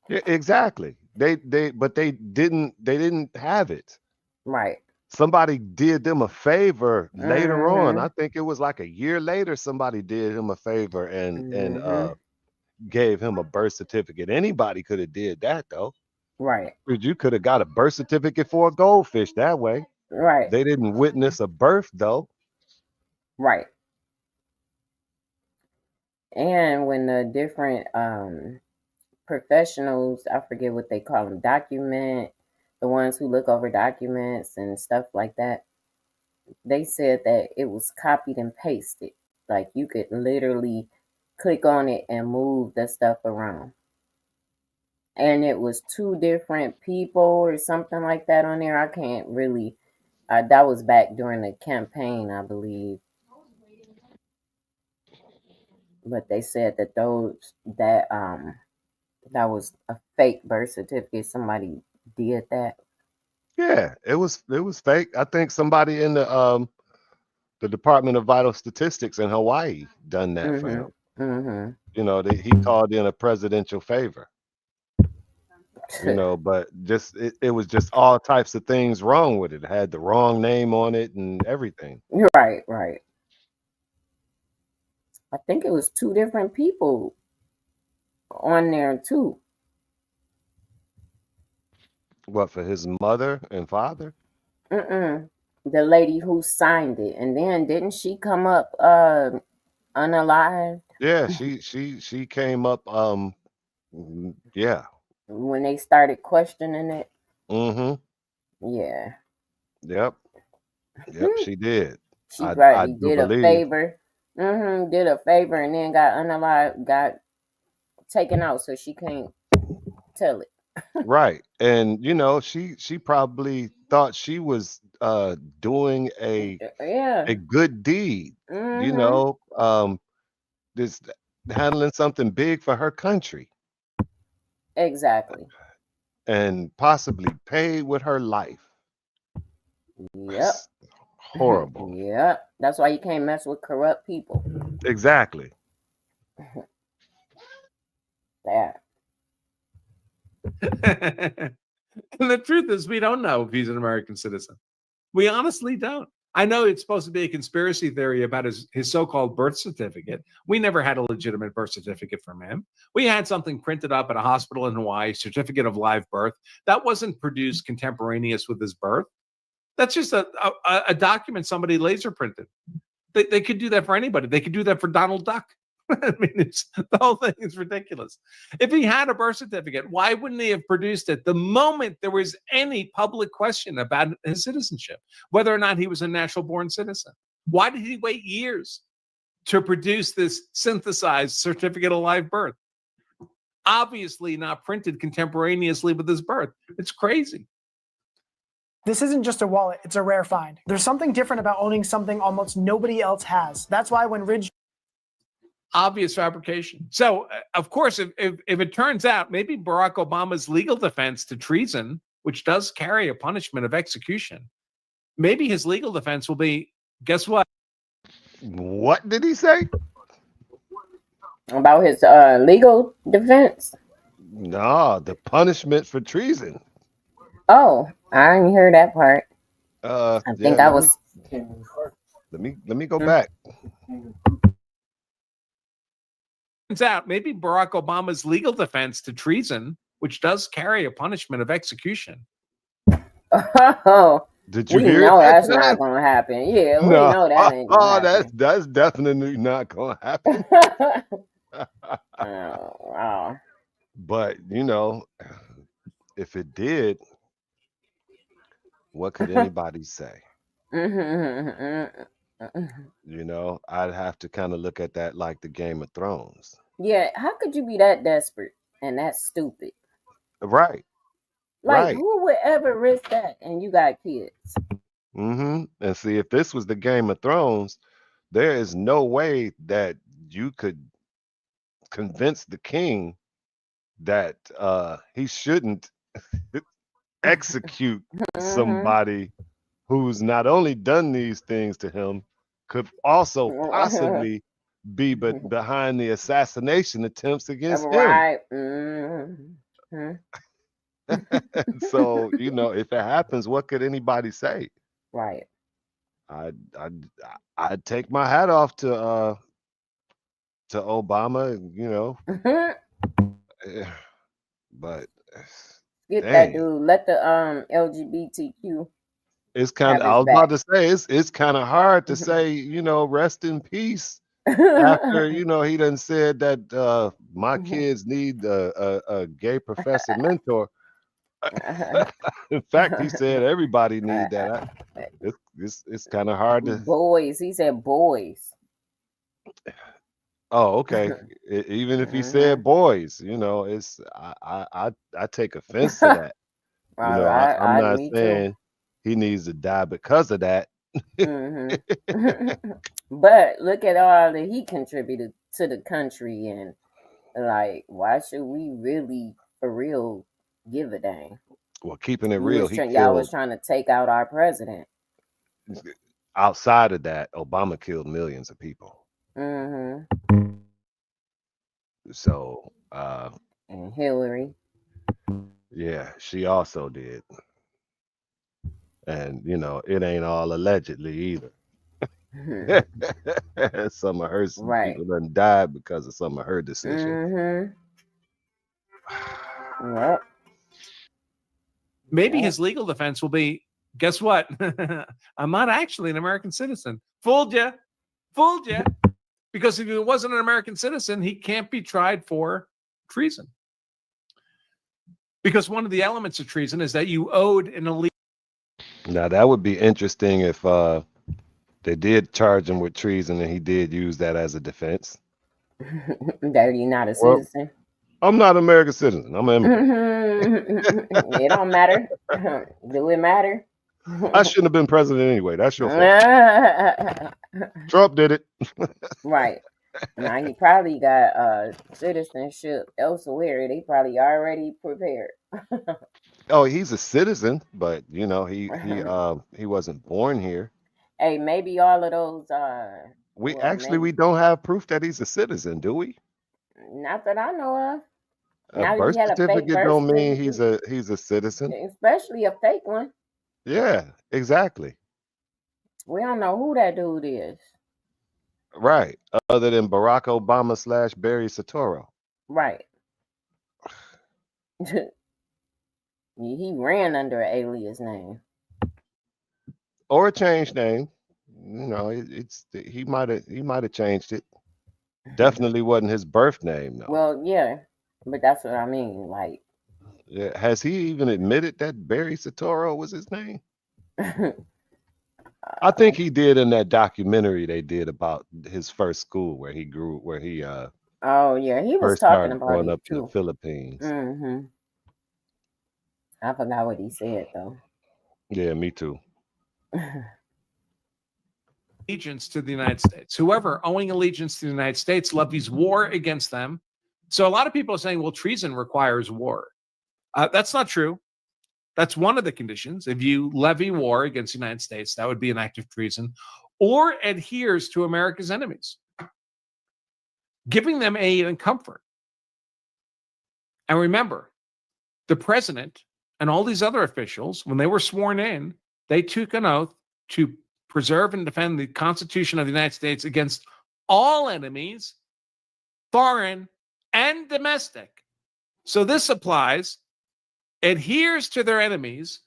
Yeah, exactly. They didn't have it. Right. Somebody did them a favor later on. I think it was like a year later. Somebody did him a favor and gave him a birth certificate. Anybody could have did that though. Right. You could have got a birth certificate for a goldfish that way. Right. They didn't witness a birth though. Right. And when the different professionals, I forget what they call them, the ones who look over documents and stuff like that, they said that it was copied and pasted. Like you could literally click on it and move the stuff around. And it was 2 different people or something like that on there. I can't really, that was back during the campaign, I believe. But they said that that was a fake birth certificate. Somebody did that. Yeah, it was fake. I think somebody in the Department of Vital Statistics in Hawaii done that for him. He called in a presidential favor. you know, but just it was just all types of things wrong with it. It had the wrong name on it and everything. Right, right. I think it was 2 different people on there too. What, for his mother and father? Mm-mm. The lady who signed it, and then didn't she come up unalived Yeah, she came up yeah. when they started questioning it? Mm-hmm. Yeah. Yep. Yep, she did. She I probably do did a believe. favor. Did a favor and then got unalived, got taken out so she can't tell it. Right. And you know, she probably thought she was doing Yeah. a good deed, you Mm-hmm. know, this handling something big for her country Exactly. and possibly pay with her life. Yep. That's horrible. Yep. That's why you can't mess with corrupt people. Exactly. That. And the truth is, we don't know if he's an American citizen. We honestly don't. I know it's supposed to be a conspiracy theory about his so-called birth certificate. We never had a legitimate birth certificate from him. We had something printed up at a hospital in Hawaii, certificate of live birth. That wasn't produced contemporaneous with his birth. That's just a document somebody laser printed. They could do that for anybody. They could do that for Donald Duck. I mean, the whole thing is ridiculous. If he had a birth certificate, why wouldn't he have produced it the moment there was any public question about his citizenship, whether or not he was a natural born citizen? Why did he wait years to produce this synthesized certificate of live birth? Obviously not printed contemporaneously with his birth. It's crazy. This isn't just a wallet, it's a rare find. There's something different about owning something almost nobody else has. That's why when Ridge Obvious fabrication. So, of course, if it turns out maybe Barack Obama's legal defense to treason, which does carry a punishment of execution, maybe his legal defense will be, guess what? What did he say? About his legal defense? No, the punishment for treason. Oh, I didn't hear that part. I think yeah, I was. Let me go back. Turns out maybe Barack Obama's legal defense to treason, which does carry a punishment of execution. Oh, Did you we hear know that? that's not gonna happen. Yeah, we No. know that ain't gonna happen. That's definitely not gonna happen. Oh, wow. But you know, if it did, what could anybody say? You know, I'd have to kind of look at that like the Game of Thrones. Yeah, how could you be that desperate and that stupid? Right. Like, Right. who would ever risk that? And you got kids. And see, if this was the Game of Thrones, there is no way that you could convince the king that he shouldn't execute somebody who's not only done these things to him, could also possibly be behind the assassination attempts against him. Right. So, you know, if it happens, what could anybody say? Right. I'd take my hat off to Obama, you know. But Get dang. that dude. Let the LGBTQ. It's kind of, I was about to say, it's kind of hard to say, you know, rest in peace after, you know, he done said that my kids need a gay professor mentor. In fact, he said everybody need that. It's kind of hard to. Boys. He said boys. Oh, okay. Even if he said boys, you know, it's I take offense to that. You know, I'm not saying he needs to die because of that. But look at all that he contributed to the country, and like, why should we really, for real, give a dang? Well, keeping it real, y'all was trying to take out our president. Outside of that, Obama killed millions of people. So, and Hillary. Yeah, she also did. And it ain't all allegedly either. Some of her Right. people done died because of some of her decisions. Yep. Maybe his legal defense will be, guess what? I'm not actually an American citizen. Fooled you. Fooled you. Because if he wasn't an American citizen, he can't be tried for treason. Because one of the elements of treason is that you owed an illegal. Now that would be interesting if they did charge him with treason and he did use that as a defense. That you're not a Well, citizen. I'm not an American citizen. I'm an immigrant. It don't matter. Do it matter? I shouldn't have been president anyway. That's your fault. Trump did it. Right. Now he probably got citizenship elsewhere. They probably already prepared. Oh, he's a citizen, but he wasn't born here. Hey, maybe all of those We maybe don't have proof that he's a citizen, do we? not that I know of. A Now birth he had a fake certificate birth don't mean certificate, he's a citizen. especially a fake one. Yeah, exactly. We don't know who that dude is. Right. Other than Barack Obama / Barry Soetoro. Right. He ran under an alias name. Or a changed name. He might have changed it. Definitely wasn't his birth name though. Well, yeah, but that's what I mean. Like, Yeah. Has he even admitted that Barry Soetoro was his name? I think he did in that documentary they did about his first school where he oh yeah, he was first talking started about going it up to the too. Philippines. I forgot what he said though. Yeah, me too. Allegiance to the United States. Whoever owing allegiance to the United States levies war against them. So a lot of people are saying, well, treason requires war. That's not true. That's one of the conditions. If you levy war against the United States, that would be an act of treason, or adheres to America's enemies, giving them aid and comfort. And remember, the president and all these other officials, when they were sworn in, they took an oath to preserve and defend the Constitution of the United States against all enemies, foreign and domestic. So this applies, adheres to their enemies,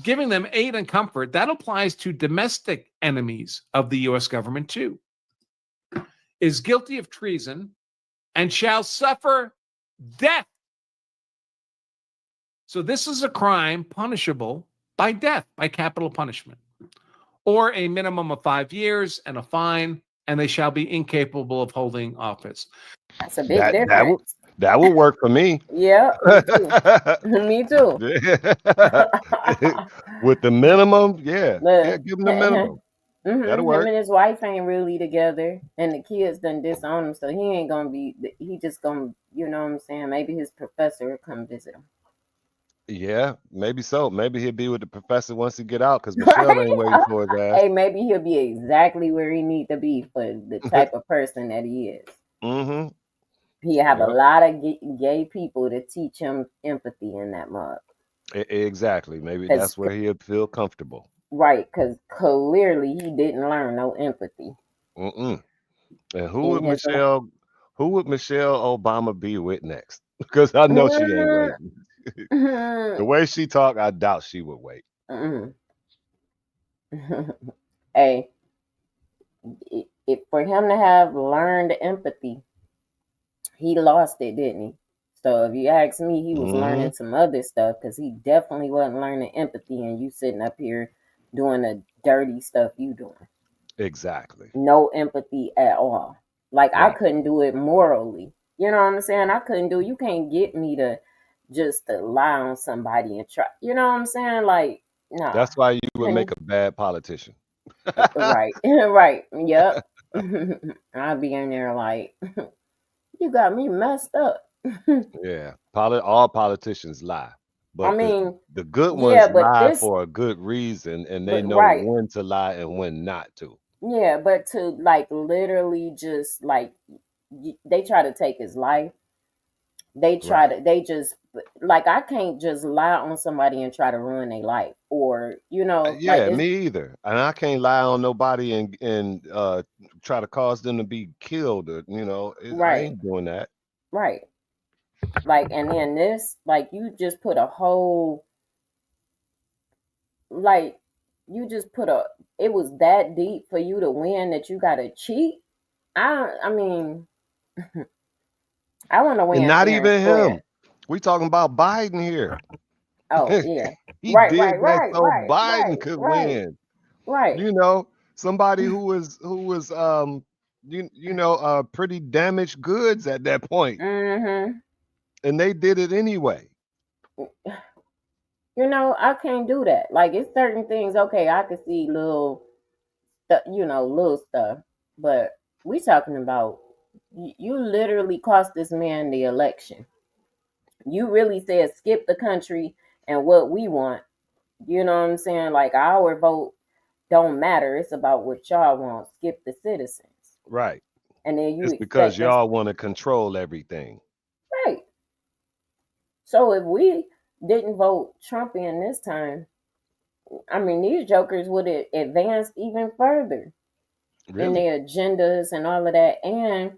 giving them aid and comfort. That applies to domestic enemies of the U.S. government too. Is guilty of treason and shall suffer death. So this is a crime punishable by death, by capital punishment, or a minimum of 5 years and a fine, and they shall be incapable of holding office. That's a big difference. That would work for me. Yeah, me too. With the minimum, yeah, give him the minimum. That'll work. Him and his wife ain't really together, and the kids done disown him, so he ain't gonna be. He just gonna, you know what I'm saying? Maybe his professor will come visit him. Yeah, maybe so. Maybe he'll be with the professor once he get out, because Michelle ain't waiting for his ass. Hey, maybe he'll be exactly where he need to be for the type of person that he is. Mm-hmm. He have a lot of gay people to teach him empathy in that mug. Exactly. Maybe that's where he'll feel comfortable. Right, because clearly he didn't learn no empathy. And who would Michelle Obama be with next? Because I know she ain't waiting. The way she talk, I doubt she would wait. Hey, for him to have learned empathy, he lost it, didn't he? So if you ask me, he was learning some other stuff, because he definitely wasn't learning empathy, and you sitting up here doing the dirty stuff you doing. Exactly. No empathy at all. Like, right. I couldn't do it morally. You know what I'm saying? I couldn't do it. You can't get me to just to lie on somebody and try. You know what I'm saying? Like, no. That's why you would make a bad politician. Right. Right. Yep. I'll be in there like, you got me messed up. Yeah. All politicians lie. But I mean, the good ones lie for a good reason, and they know when to lie and when not to. Yeah, but to like literally just like they try to take his life. They try to. They just like I can't just lie on somebody and try to ruin their life, or like Yeah, it's me either. And I can't lie on nobody and try to cause them to be killed. Or, I right, ain't doing that. right. Like, and then this, like, you just put a whole, like, you just put a, it was that deep for you to win that you got to cheat. I mean, I want to And win not fair and even square. him. We talking about Biden here. Oh yeah, He right, did right, that right, so right, Biden right, could right, win. right. Somebody who was pretty damaged goods at that point, Mm-hmm. and they did it anyway. I can't do that. Like, it's certain things. Okay, I could see little stuff, but we talking about you literally cost this man the election. You really said skip the country and what we want. You know what I'm saying? Like, our vote don't matter. It's about what y'all want. Skip the citizens. Right. And then you It's because expect us, y'all want to control everything. right. So if we didn't vote Trump in this time, I mean, these jokers would have advanced even further in Really. their agendas and all of that. And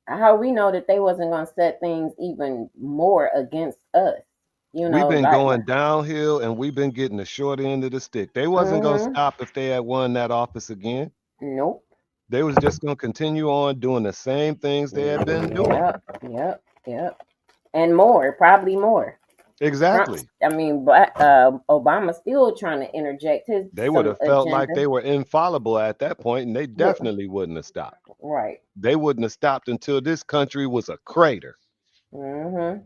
how we know that they wasn't going to set things even more against us. We've been Like, going downhill and we've been getting the short end of the stick. They wasn't going to mm-hmm. stop if they had won that office again. Nope. They was just going to continue on doing the same things they had been doing. Yep. And more, probably more. Exactly. But Obama's still trying to interject They would some have felt like agenda. they were infallible at that point, and they Well, definitely wouldn't have stopped. right. They wouldn't have stopped until this country was a crater. Mm-hmm.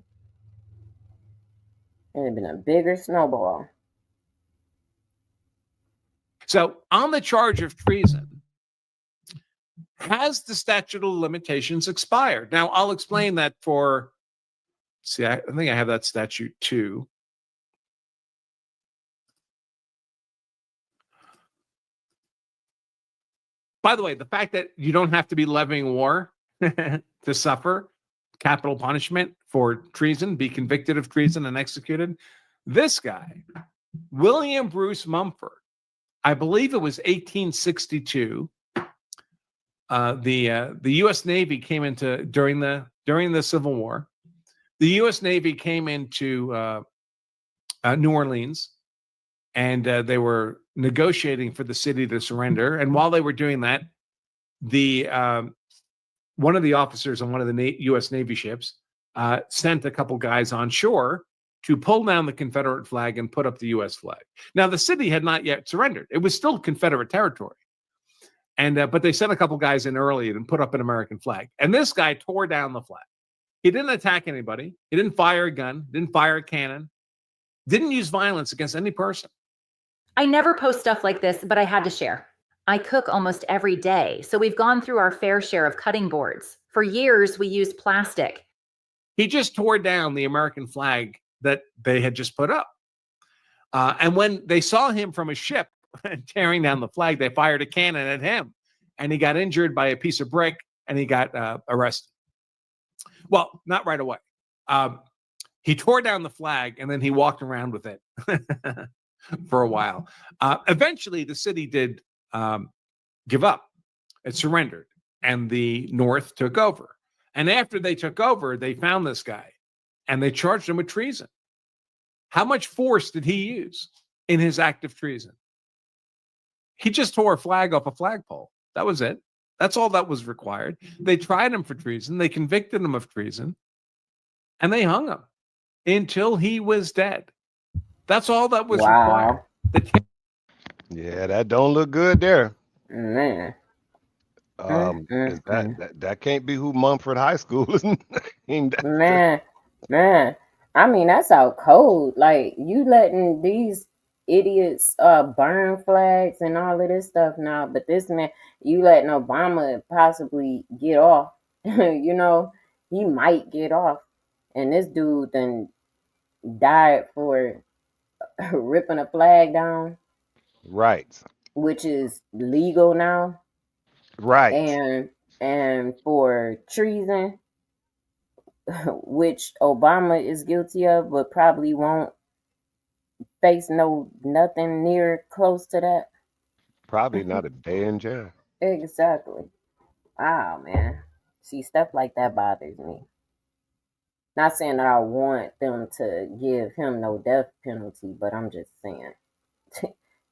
It'd have been a bigger snowball. So, on the charge of treason, has the statute of limitations expired? Now, I'll explain that I think I have that statute too. By the way, the fact that you don't have to be levying war to suffer capital punishment for treason, be convicted of treason and executed. This guy, William Bruce Mumford, I believe it was 1862. The U.S. Navy came into during the Civil War. The U.S. Navy came into New Orleans, and they were negotiating for the city to surrender. And while they were doing that, the one of the officers on one of the U.S. Navy ships sent a couple guys on shore to pull down the Confederate flag and put up the U.S. flag. Now, the city had not yet surrendered; it was still Confederate territory. And but they sent a couple guys in early and put up an American flag. And this guy tore down the flag. He didn't attack anybody. He didn't fire a gun. Didn't fire a cannon. Didn't use violence against any person. I never post stuff like this, but I had to share. I cook almost every day, so we've gone through our fair share of cutting boards. For years, we used plastic. He just tore down the American flag that they had just put up. And when they saw him from a ship tearing down the flag, they fired a cannon at him, and he got injured by a piece of brick, and he got arrested. Well, not right away. He tore down the flag, and then he walked around with it for a while. Eventually, the city did give up. It surrendered, and the North took over. And after they took over, they found this guy, and they charged him with treason. How much force did he use in his act of treason? He just tore a flag off a flagpole. That was it. That's all that was required. They tried him for treason. They convicted him of treason, and they hung him until he was dead. That's all that was required. Yeah, that don't look good there. Man. Is that can't be who Mumford High School is. Man. I mean, that's out cold. Like, you letting these idiots burn flags and all of this stuff now, but this man, you letting Obama possibly get off. He might get off. And this dude then died for ripping a flag down. Right. Which is legal now. Right. And for treason, which Obama is guilty of, but probably won't face nothing near close to that. Probably not a day in jail. Exactly. Ah, man. See, stuff like that bothers me. Not saying that I want them to give him no death penalty, but I'm just saying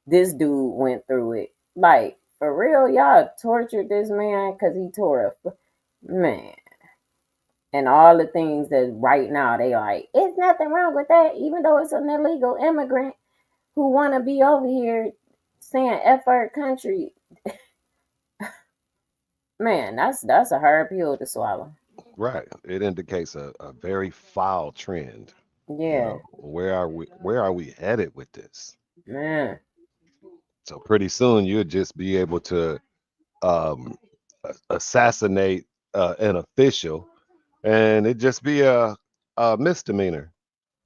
this dude went through it. Like, for real, y'all tortured this man because he tore a man. And all the things that right now they like, it's nothing wrong with that, even though it's an illegal immigrant who want to be over here saying F our country. Man, that's a hard pill to swallow. Right. It indicates a very foul trend. Yeah. Where are we headed with this? Man. So pretty soon you'll just be able to assassinate an official, and it just be a misdemeanor.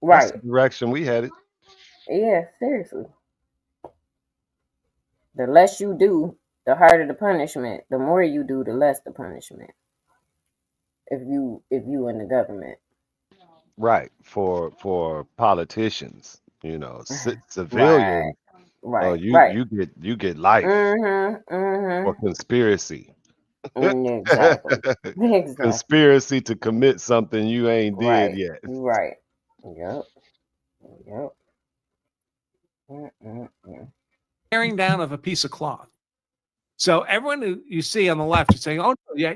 That's Right. the direction we headed. Yeah, seriously. The less you do, the harder the punishment. The more you do, the less the punishment. If you in the government. Right. For politicians, civilians. Right. You get life for conspiracy. Exactly. Exactly. Conspiracy to commit something you ain't did Right. yet. Right. Yep. Tearing down of a piece of cloth. So everyone who you see on the left is saying, "Oh, yeah,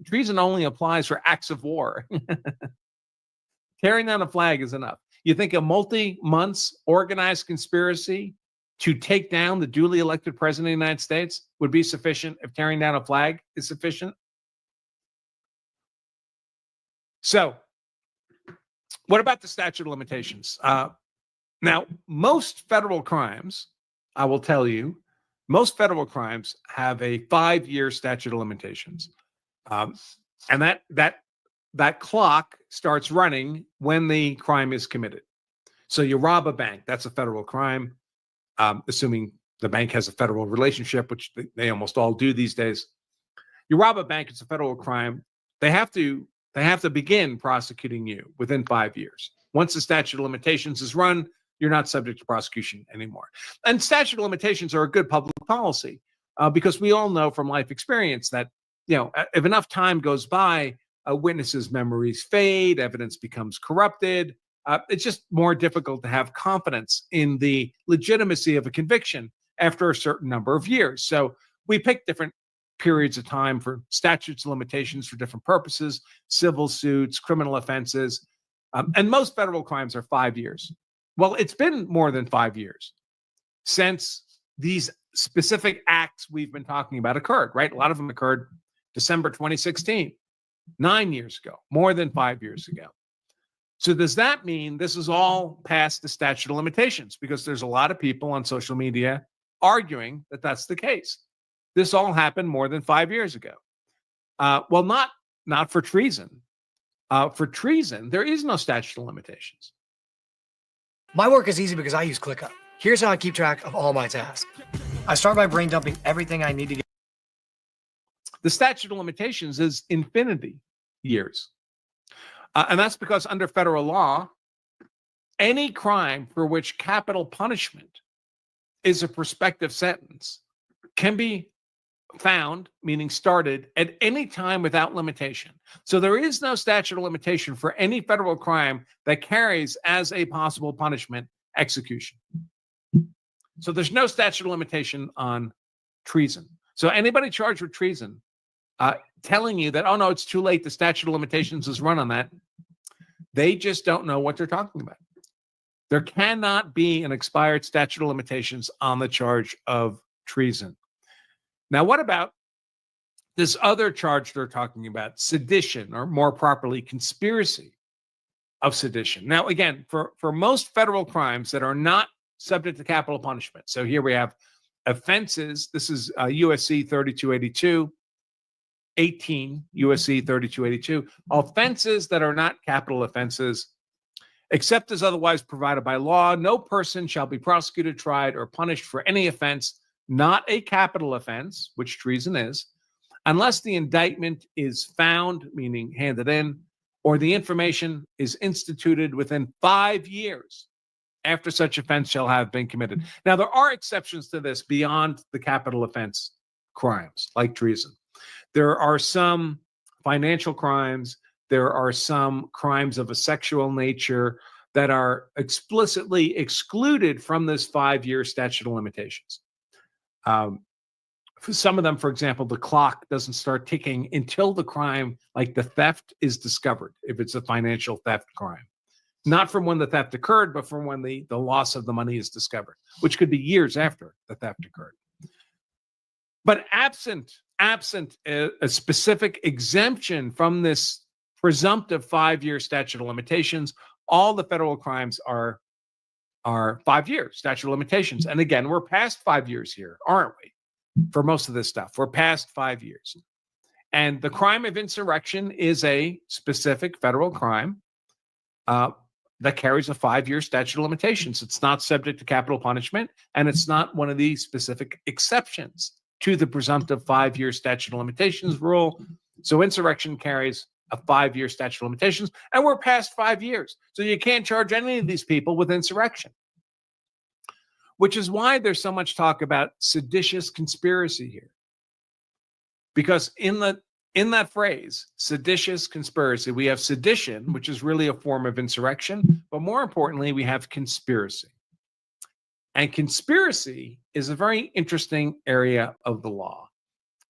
treason only applies for acts of war." Tearing down a flag is enough. You think a multi-months organized conspiracy to take down the duly elected president of the United States would be sufficient if tearing down a flag is sufficient? So, what about the statute of limitations? Now, most federal crimes, I will tell you, most federal crimes have a 5-year statute of limitations, and that clock starts running when the crime is committed. So you rob a bank, that's a federal crime, assuming the bank has a federal relationship, which they almost all do these days. You rob a bank, it's a federal crime. They have to begin prosecuting you within 5 years. Once the statute of limitations is run, you're not subject to prosecution anymore. And statute of limitations are a good public policy because we all know from life experience that, if enough time goes by, witnesses' memories fade, evidence becomes corrupted. It's just more difficult to have confidence in the legitimacy of a conviction after a certain number of years. So we pick different periods of time for statutes of limitations for different purposes, civil suits, criminal offenses, and most federal crimes are 5 years. Well, it's been more than 5 years since these specific acts we've been talking about occurred, right? A lot of them occurred December 2016, 9 years ago, more than 5 years ago. So does that mean this is all past the statute of limitations? Because there's a lot of people on social media arguing that that's the case. This all happened more than 5 years ago. Well, not for treason. For treason, there is no statute of limitations. My work is easy because I use ClickUp. Here's how I keep track of all my tasks. I start by brain dumping everything I need to get. The statute of limitations is infinity years. And that's because under federal law, any crime for which capital punishment is a prospective sentence can be found, meaning started, at any time without limitation. So there is no statute of limitation for any federal crime that carries as a possible punishment execution. So there's no statute of limitation on treason. So anybody charged with treason telling you that, oh no, it's too late, the statute of limitations is run on that, they just don't know what they're talking about. There cannot be an expired statute of limitations on the charge of treason. Now, what about this other charge they're talking about, sedition, or more properly, conspiracy of sedition? Now, again, for most federal crimes that are not subject to capital punishment, so here we have offenses, this is USC 3282, 18 USC 3282, offenses that are not capital offenses, except as otherwise provided by law, no person shall be prosecuted, tried, or punished for any offense not a capital offense, which treason is, unless the indictment is found, meaning handed in, or the information is instituted within 5 years after such offense shall have been committed. Now, there are exceptions to this beyond the capital offense crimes, like treason. There are some financial crimes, there are some crimes of a sexual nature that are explicitly excluded from this 5-year statute of limitations. For some of them, for example, the clock doesn't start ticking until the crime, like the theft, is discovered, if it's a financial theft crime. Not from when the theft occurred, but from when the loss of the money is discovered, which could be years after the theft occurred. But absent a specific exemption from this presumptive 5-year statute of limitations, all the federal crimes are 5-year statute of limitations. And again, we're past 5 years here, aren't we? For most of this stuff, we're past 5 years. And the crime of insurrection is a specific federal crime that carries a 5-year statute of limitations. It's not subject to capital punishment, and it's not one of the specific exceptions to the presumptive 5-year statute of limitations rule. So insurrection carries a 5-year statute of limitations, and we're past 5 years. So you can't charge any of these people with insurrection, which is why there's so much talk about seditious conspiracy here. Because in that phrase, seditious conspiracy, we have sedition, which is really a form of insurrection, but more importantly, we have conspiracy. And conspiracy is a very interesting area of the law.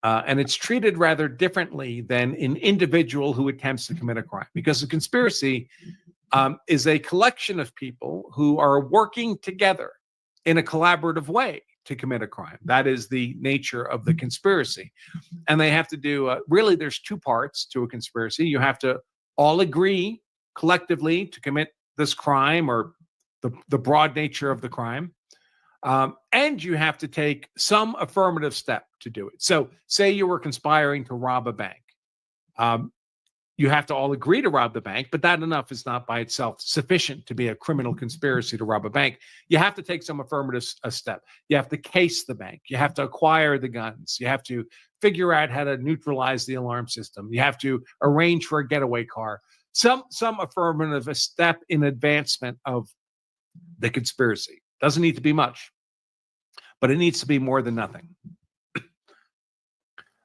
And it's treated rather differently than an individual who attempts to commit a crime, because a conspiracy is a collection of people who are working together in a collaborative way to commit a crime. That is the nature of the conspiracy. And they have to do, really, there's two parts to a conspiracy. You have to all agree collectively to commit this crime, or the broad nature of the crime. And you have to take some affirmative step to do it. So say you were conspiring to rob a bank. You have to all agree to rob the bank, but that enough is not by itself sufficient to be a criminal conspiracy to rob a bank. You have to take some affirmative step. You have to case the bank. You have to acquire the guns. You have to figure out how to neutralize the alarm system. You have to arrange for a getaway car. Some affirmative step in advancement of the conspiracy. Doesn't need to be much, but it needs to be more than nothing.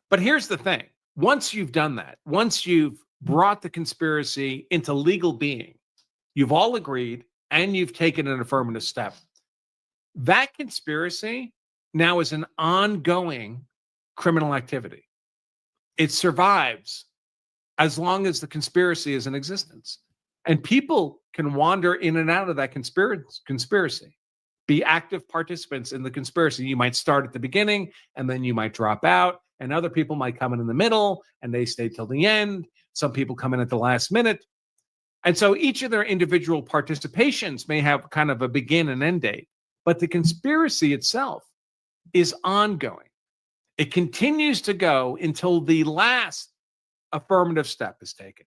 But here's the thing. Once you've done that, once you've brought the conspiracy into legal being, you've all agreed, and you've taken an affirmative step, that conspiracy now is an ongoing criminal activity. It survives as long as the conspiracy is in existence. And people can wander in and out of that conspiracy, be active participants in the conspiracy. You might start at the beginning, and then you might drop out, and other people might come in the middle, and they stay till the end. Some people come in at the last minute. And so each of their individual participations may have kind of a begin and end date, but the conspiracy itself is ongoing. It continues to go until the last affirmative step is taken,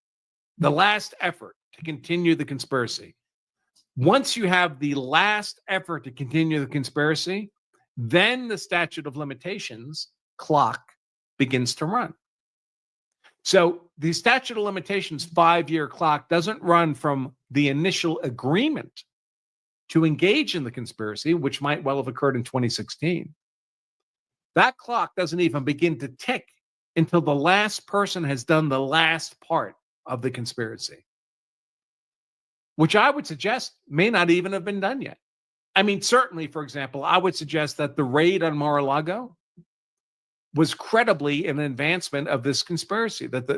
the last effort to continue the conspiracy. Once you have the last effort to continue the conspiracy, then the statute of limitations clock begins to run. So the statute of limitations 5-year clock doesn't run from the initial agreement to engage in the conspiracy, which might well have occurred in 2016. That clock doesn't even begin to tick until the last person has done the last part of the conspiracy, which I would suggest may not even have been done yet. I mean, certainly, for example, I would suggest that the raid on Mar-a-Lago was credibly an advancement of this conspiracy, that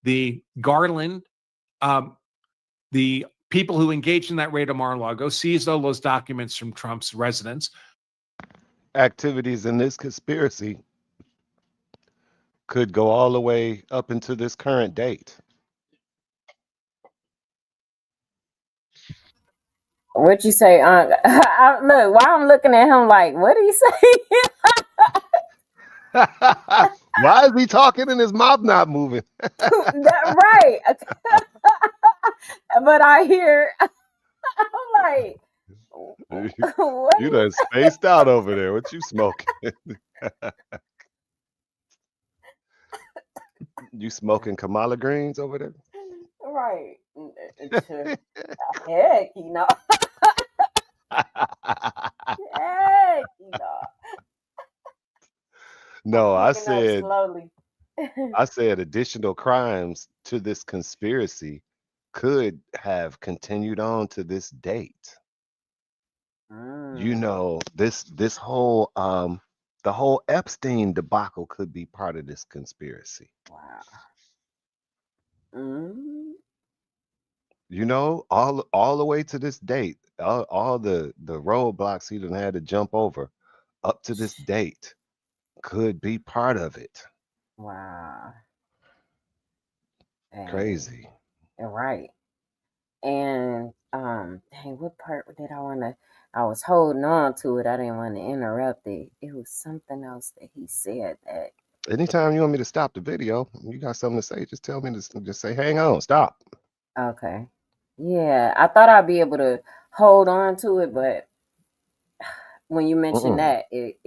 the Garland, the people who engaged in that raid on Mar-a-Lago seized all those documents from Trump's residence. Activities in this conspiracy could go all the way up into this current date. What you say? Look, why I'm looking at him like, what did he say? Why is he talking and his mouth not moving? Right. But I hear, I'm like, what? You done spaced out over there. What you smoking? You smoking Kamala greens over there? right. Heck, you know. Heck, you know. No, I'm picking up slowly. I said additional crimes to this conspiracy could have continued on to this date. You know, this whole the whole Epstein debacle could be part of this conspiracy. Wow. You know, all the way to this date, all the roadblocks he done had to jump over up to this date could be part of it. Wow. Crazy. Right. And dang, what part did I was holding on to it. I didn't want to interrupt it. It was something else that he said that Anytime you want me to stop the video, you got something to say, just tell me to just say, hang on, stop. okay. Yeah, I thought I'd be able to hold on to it, but when you mentioned that, it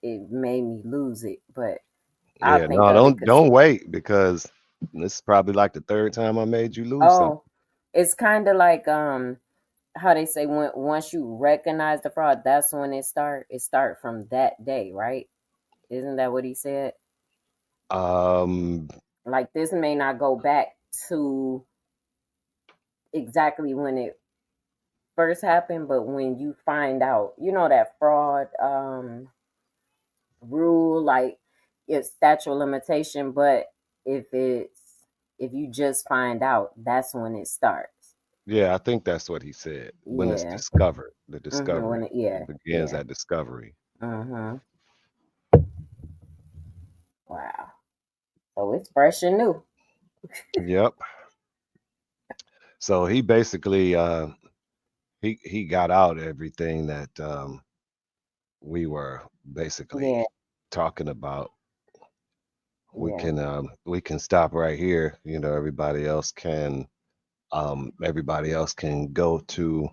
made me lose it. But I'll Yeah, think no, of it. don't wait, because this is probably like the third time I made you lose something. Oh, it's kind of like how they say once you recognize the fraud, that's when it start from that day, right? Isn't that what he said? Like this may not go back to exactly when it first happened, but when you find out, you know, that fraud rule, like it's statute of limitation, but if you just find out, that's when it starts. Yeah, I think that's what he said. When it's Yeah. discovered, the When discovery. it It begins at discovery. Wow. So it's fresh and new. Yep. So he basically he got out everything that we were basically talking about. We can stop right here. You know, everybody else can go to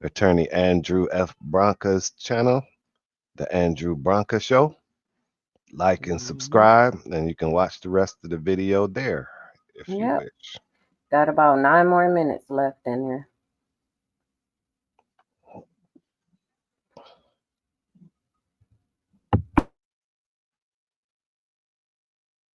Attorney Andrew F. Bronca's channel, The Andrew Bronca Show. Like and subscribe, and you can watch the rest of the video there if you wish. Got about 9 more minutes left in here.